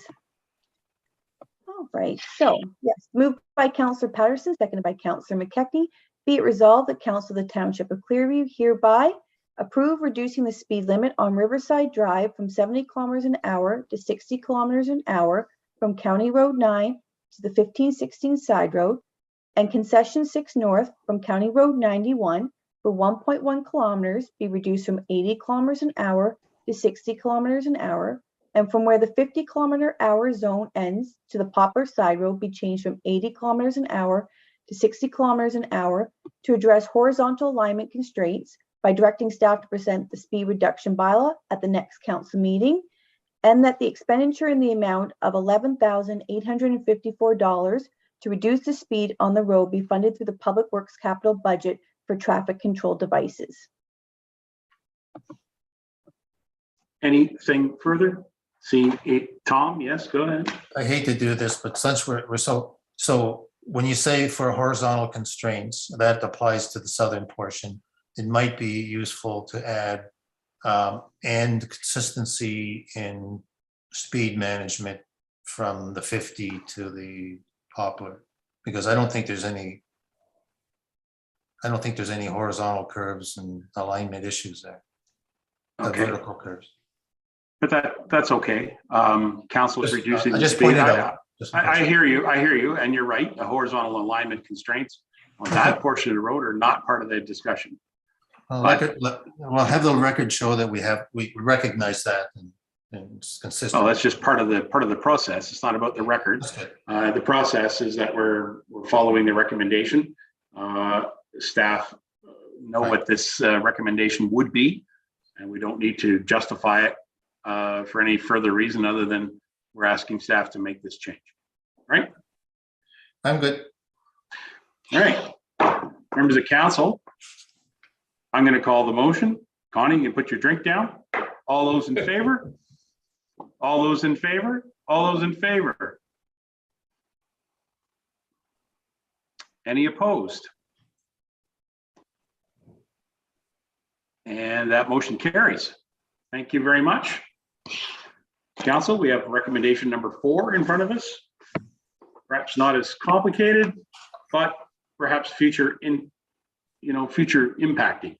All right, so yes, moved by Councillor Patterson, seconded by Councillor McKechnie. Be it resolved that Council of the Township of Clearview hereby approve reducing the speed limit on Riverside Drive from 70 kilometers an hour to 60 kilometers an hour from County Road 9 to the 1516 side road, and Concession 6 North from County Road 91 for 1.1 kilometers be reduced from 80 kilometers an hour to 60 kilometers an hour, and from where the 50-kilometer-hour zone ends to the Poplar Side Road be changed from 80 kilometers an hour to 60 kilometers an hour to address horizontal alignment constraints by directing staff to present the speed reduction bylaw at the next council meeting, and that the expenditure in the amount of $11,854 to reduce the speed on the road be funded through the Public Works capital budget for traffic control devices. Anything further? See, Tom, yes, go ahead. I hate to do this, but since we're so when you say for horizontal constraints, that applies to the southern portion, it might be useful to add and consistency in speed management from the 50 to the Poplar, because I don't think there's any horizontal curves and alignment issues there. The Okay. vertical curves. But that's okay. Council is reducing I the just speed. pointed out. I hear you, and you're right. The horizontal alignment constraints on that portion of the road are not part of the discussion. Well, have the record show that we recognize that and it's consistent. Oh, that's just part of the process. It's not about the records. The process is that we're following the recommendation. Staff know what this recommendation would be, and we don't need to justify it for any further reason other than we're asking staff to make this change. Right? I'm good. All right. Members of council, I'm going to call the motion. Connie, you can put your drink down. All those in favor? All those in favor? All those in favor? Any opposed? And that motion carries. Thank you very much. Council, we have recommendation number 4 in front of us. Perhaps not as complicated, but perhaps future impacting.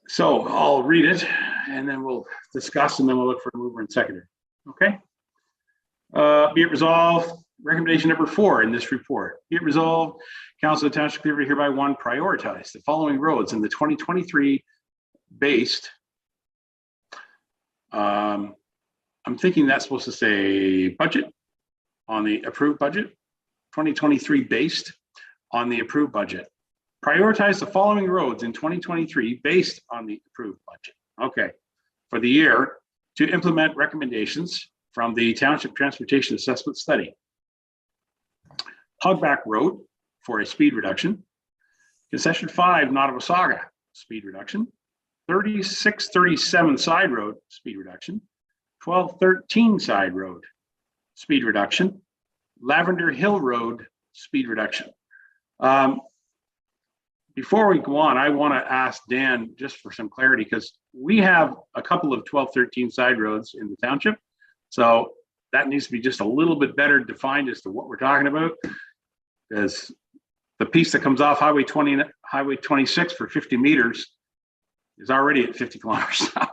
So I'll read it and then we'll discuss and then we'll look for a mover and seconder. Okay. Be it resolved, recommendation number 4 in this report. Be it resolved, Council of Township Clearview hereby prioritize the following roads in the 2023 based. I'm thinking that's supposed to say budget on the approved budget, 2023 based on the approved budget. Prioritize the following roads in 2023 based on the approved budget. Okay, for the year to implement recommendations from the Township Transportation Assessment Study. Hogback Road for a speed reduction. Concession 5 Nottawasaga speed reduction. 3637 Side Road speed reduction. 1213 Side Road speed reduction. Lavender Hill Road speed reduction. Before we go on, I want to ask Dan just for some clarity because we have a couple of 1213 side roads in the township. So that needs to be just a little bit better defined as to what we're talking about. Because the piece that comes off Highway 20, Highway 26 for 50 meters is already at 50 kilometers an hour.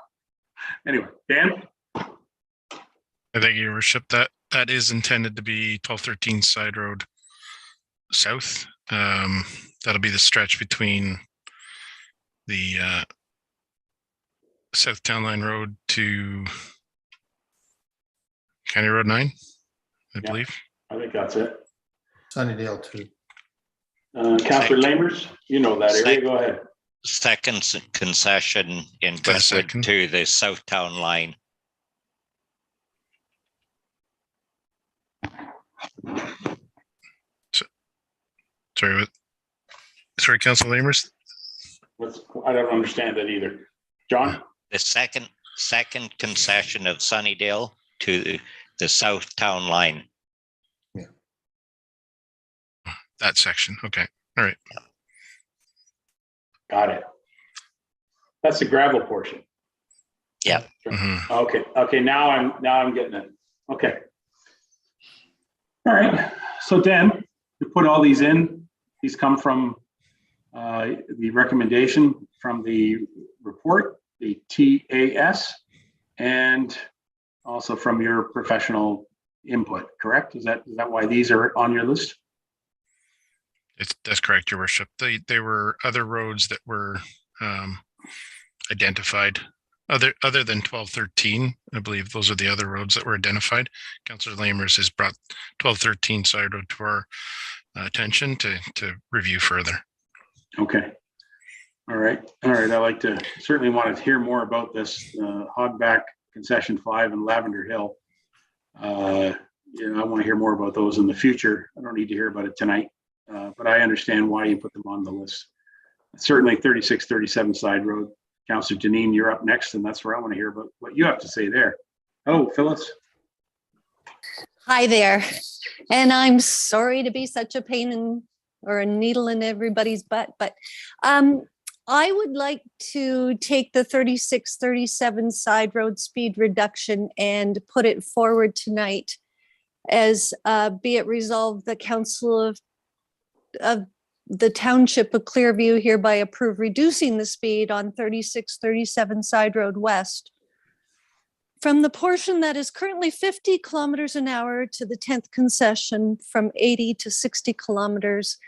Anyway, Dan? I think, Your Worship, that is intended to be 1213 Side Road South. That'll be the stretch between the South Town Line Road to County Road 9, I believe. I think that's it. Sunnydale too. Councillor Lamers, you know that area. Go ahead. Second concession in Brentwood to the South Town Line. Sorry, Councillor Lamers. I don't understand that either. John? The second concession of Sunnydale to the South Town Line. Yeah. That section. Okay. All right. Got it. That's the gravel portion. Yeah. Mm-hmm. Okay. Okay. Now I'm getting it. Okay. All right. So Dan, you put all these in. These come from the recommendation from the report, the TAS, and also from your professional input. Correct? Is that why these are on your list? That's correct, Your Worship. They were other roads that were identified Other than 1213, I believe those are the other roads that were identified. Councillor Lamers has brought 1213 side road to our attention to review further. Okay. All right. I like to certainly want to hear more about this Hogback Concession 5 and Lavender Hill. I want to hear more about those in the future. I don't need to hear about it tonight, but I understand why you put them on the list. Certainly 3637 side road. Councillor Janine, you're up next, and that's where I want to hear about what you have to say there. Oh, Phyllis. Hi there. And I'm sorry to be such a pain or a needle in everybody's butt, but I would like to take the 3637 side road speed reduction and put it forward tonight as be it resolved, the Council of the Township of Clearview hereby approve reducing the speed on 3637 side road west from the portion that is currently 50 kilometers an hour to the 10th concession from 80 to 60 kilometers,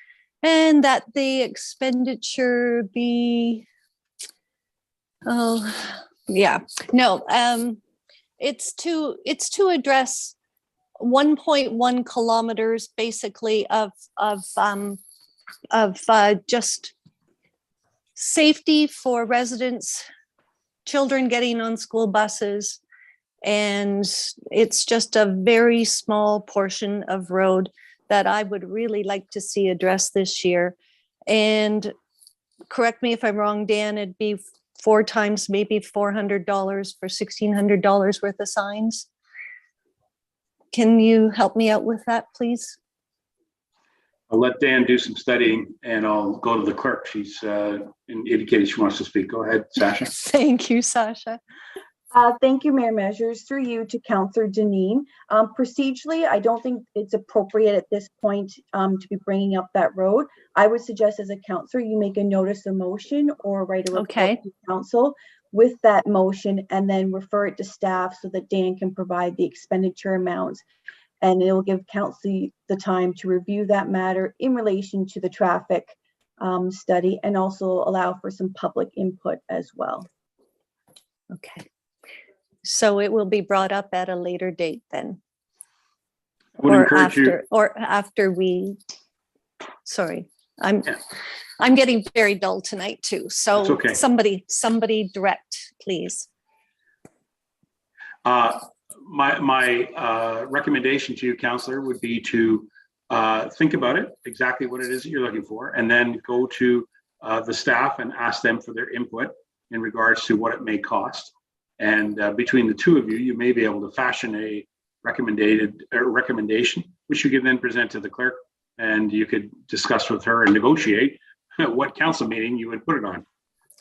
and that the expenditure be, it's to address 1.1 kilometers basically of just safety for residents, children getting on school buses. And it's just a very small portion of road that I would really like to see addressed this year. And correct me if I'm wrong, Dan, it'd be 4 times maybe $400 for $1,600 worth of signs. Can you help me out with that, please? I'll let Dan do some studying, and I'll go to the clerk. She's indicated she wants to speak. Go ahead, Sasha. Thank you, Sasha. Thank you, Mayor Measures. Through you to Councillor Janine. Procedurally, I don't think it's appropriate at this point to be bringing up that road. I would suggest as a councillor, you make a notice of motion or write a report to council with that motion and then refer it to staff so that Dan can provide the expenditure amounts. And it'll give council the time to review that matter in relation to the traffic study and also allow for some public input as well. Okay. So it will be brought up at a later date then? After we, sorry, I'm getting very dull tonight too. So okay. somebody direct, please. My recommendation to you, Councillor, would be to think about it, exactly what it is that you're looking for, and then go to the staff and ask them for their input in regards to what it may cost. And between the two of you, you may be able to fashion a recommendation, which you can then present to the clerk, and you could discuss with her and negotiate what council meeting you would put it on.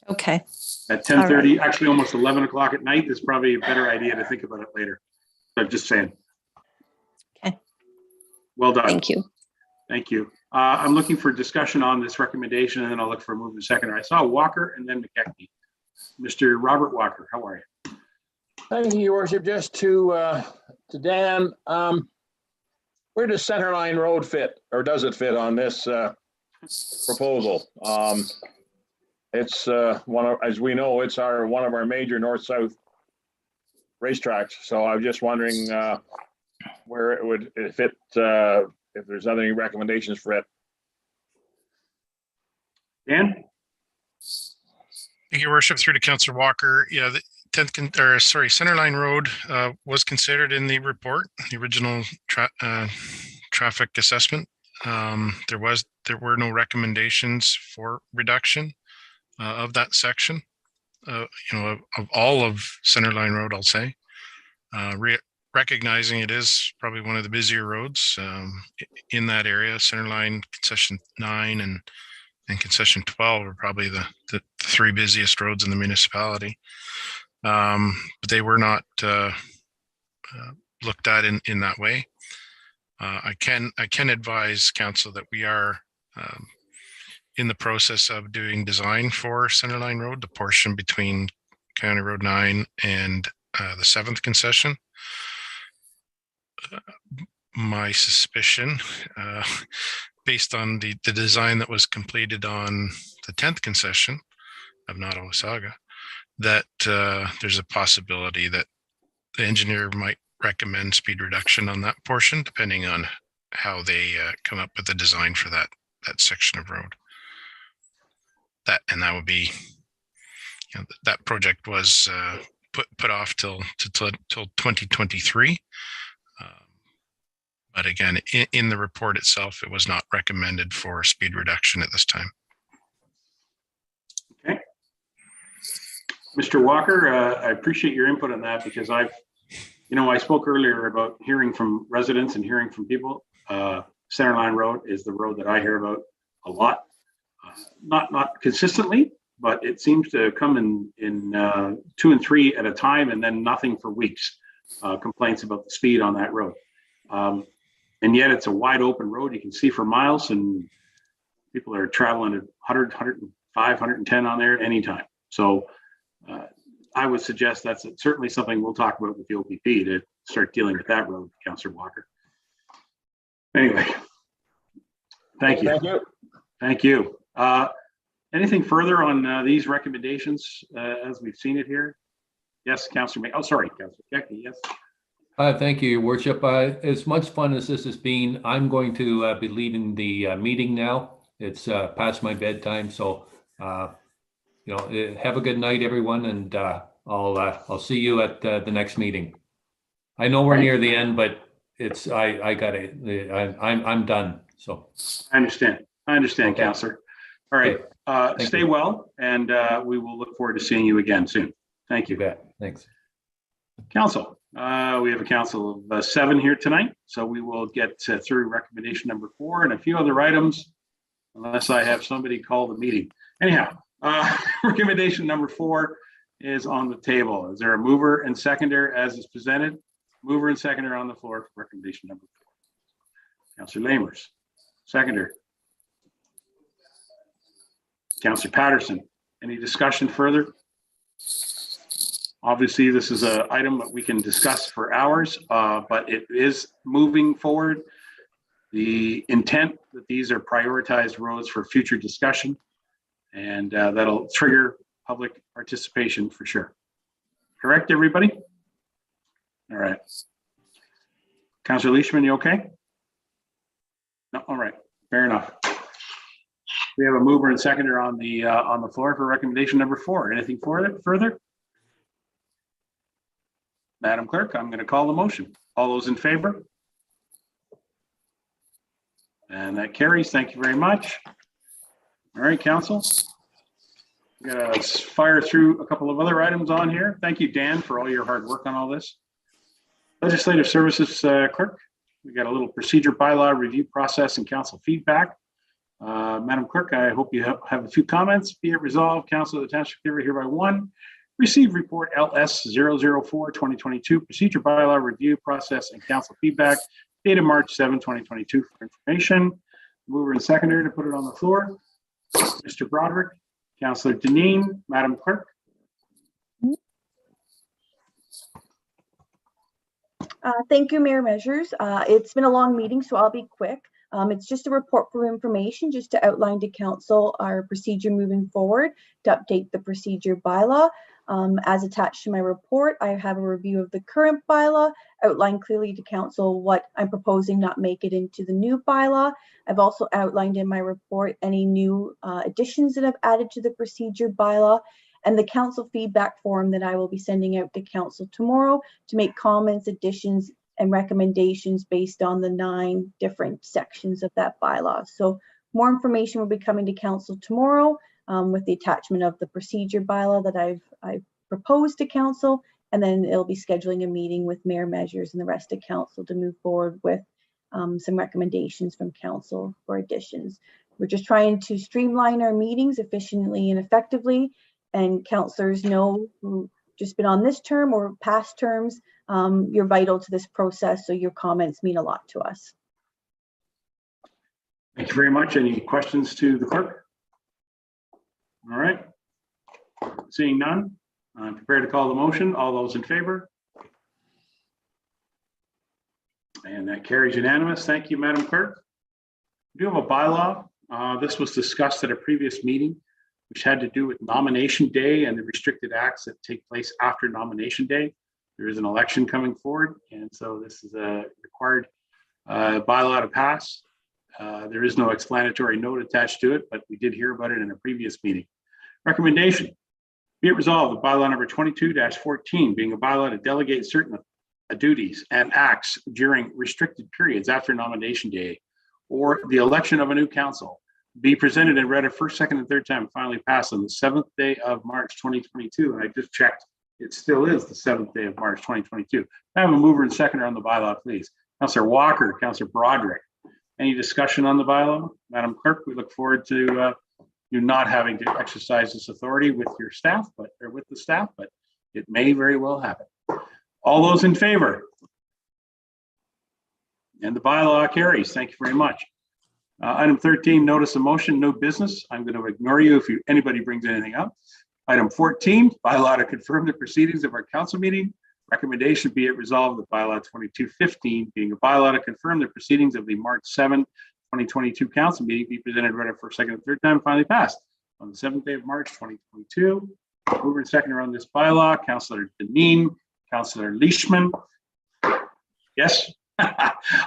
Okay. At 10:30, actually almost 11 o'clock at night, is probably a better idea to think about it later. I'm just saying. Okay. Well done. Thank you. Thank you. I'm looking for discussion on this recommendation, and then I'll look for a move in a second. I saw Walker and then McKechnie. Mr. Robert Walker, how are you? Thank you, Your Worship. Just to Dan, where does Centerline Road fit, or does it fit on this proposal? It's as we know, it's one of our major north-south racetracks. So I'm just wondering where it would fit, if there's any recommendations for it. Dan? Thank you, Your Worship, through to Councillor Walker. Yeah, the Centerline Road was considered in the report, the original traffic assessment. There were no recommendations for reduction of that section, of all of Centerline Road, I'll say. Recognizing it is probably one of the busier roads in that area. Centerline, Concession 9 and Concession 12 are probably the 3 busiest roads in the municipality. But they were not looked at in that way. I can advise council that we are in the process of doing design for Centerline Road, the portion between County Road 9 and the 7th concession. My suspicion, based on the design that was completed on the 10th concession of Nottawasaga, that there's a possibility that the engineer might recommend speed reduction on that portion, depending on how they come up with the design for that section of road. That would be, that project was put off till 2023. But again, in the report itself, it was not recommended for speed reduction at this time. Okay. Mr. Walker, I appreciate your input on that, because I spoke earlier about hearing from residents and hearing from people. Centerline Road is the road that I hear about a lot. Not consistently, but it seems to come in 2 and 3 at a time, and then nothing for weeks. Complaints about the speed on that road. And yet it's a wide open road. You can see for miles, and people are traveling at 100, 105, 110 on there at any time. So I would suggest that's certainly something we'll talk about with the OPP to start dealing with that road, Councillor Walker. Anyway, thank you. Thank you. Thank you. Anything further on these recommendations as we've seen it here? Yes, Councillor May. Oh, sorry, Councillor Kecky. Yes. Thank you, Your Worship. As much fun as this has been, I'm going to be leaving the meeting now. It's past my bedtime, so have a good night, everyone, and I'll see you at the next meeting. I know we're near the end, but it's I'm done. So I understand, okay. Councillor. All right, stay well, and we will look forward to seeing you again soon. Thank you. Thanks. Council. We have a council of 7 here tonight, so we will get through recommendation number 4 and a few other items, unless I have somebody call the meeting. Anyhow, recommendation number 4 is on the table. Is there a mover and seconder as is presented? Mover and seconder on the floor for recommendation number 4. Councillor Lamers, seconder. Councillor Patterson. Any discussion further? Obviously, this is an item that we can discuss for hours, but it is moving forward. The intent that these are prioritized roads for future discussion, and that'll trigger public participation for sure. Correct, everybody? All right. Councillor Leishman, you okay? No, all right, fair enough. We have a mover and seconder on the floor for recommendation number 4. Anything further? Madam Clerk, I'm going to call the motion. All those in favor? And that carries. Thank you very much. All right, Council. We're going to fire through a couple of other items on here. Thank you, Dan, for all your hard work on all this. Legislative Services Clerk, we got a little procedure bylaw review process and council feedback. Madam Clerk, I hope you have a few comments. Be it resolved, Council of the Township hereby 1. Receive report LS 004 2022 procedure bylaw review process and council feedback dated March 7 2022 for information. Mover and seconder to put it on the floor. Mr. Broderick, Councillor Deneen, Madam Clerk. Thank you, Mayor Measures. It's been a long meeting, so I'll be quick. It's just a report for information, just to outline to council our procedure moving forward to update the procedure bylaw. As attached to my report, I have a review of the current bylaw, outlined clearly to council what I'm proposing not make it into the new bylaw. I've also outlined in my report any new additions that I've added to the procedure bylaw, and the council feedback form that I will be sending out to council tomorrow to make comments, additions, and recommendations based on the 9 different sections of that bylaw. So more information will be coming to council tomorrow with the attachment of the procedure bylaw that I've proposed to council, and then it'll be scheduling a meeting with Mayor Measures and the rest of council to move forward with some recommendations from council for additions. We're just trying to streamline our meetings efficiently and effectively, and councillors know who just been on this term or past terms, you're vital to this process, so your comments mean a lot to us. Thank you very much. Any questions to the clerk? All right. Seeing none, I'm prepared to call the motion. All those in favor? And that carries unanimous. Thank you, Madam Clerk. We do have a bylaw. This was discussed at a previous meeting. which had to do with nomination day and the restricted acts that take place after nomination day. There is an election coming forward, and so this is a required bylaw to pass. There is no explanatory note attached to it, but we did hear about it in a previous meeting. Recommendation. Be it resolved that bylaw number 22-14, being a bylaw to delegate certain duties and acts during restricted periods after nomination day or the election of a new council, be presented and read a first, second, and third time, and finally passed on the 7th day of March 2022. And I just checked, it still is the 7th day of March 2022. I have a mover and seconder on the bylaw, please. Councillor Walker, Councillor Broderick. Any discussion on the bylaw? Madam Clerk, we look forward to you not having to exercise this authority with your staff, but or with the staff, but it may very well happen. All those in favor? And the bylaw carries. Thank you very much. Item 13, notice of motion, no business. I'm going to ignore you if anybody brings anything up. Item 14, bylaw to confirm the proceedings of our council meeting. Recommendation be it resolved that bylaw 22-15, being a bylaw to confirm the proceedings of the March 7, 2022 council meeting, be presented, read for second and third time, finally passed on the 7th day of March 2022. Mover and seconder on this bylaw, Councillor Deneen, Councillor Leishman. Yes.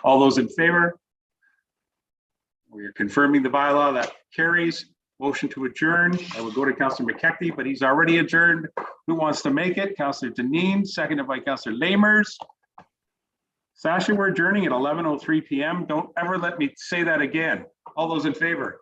All those in favor? We are confirming the bylaw. That carries. Motion to adjourn. I will go to Councillor McKechnie, but he's already adjourned. Who wants to make it? Councillor Deneen, seconded by Councillor Lamers. Sasha, we're adjourning at 11:03 p.m. Don't ever let me say that again. All those in favor?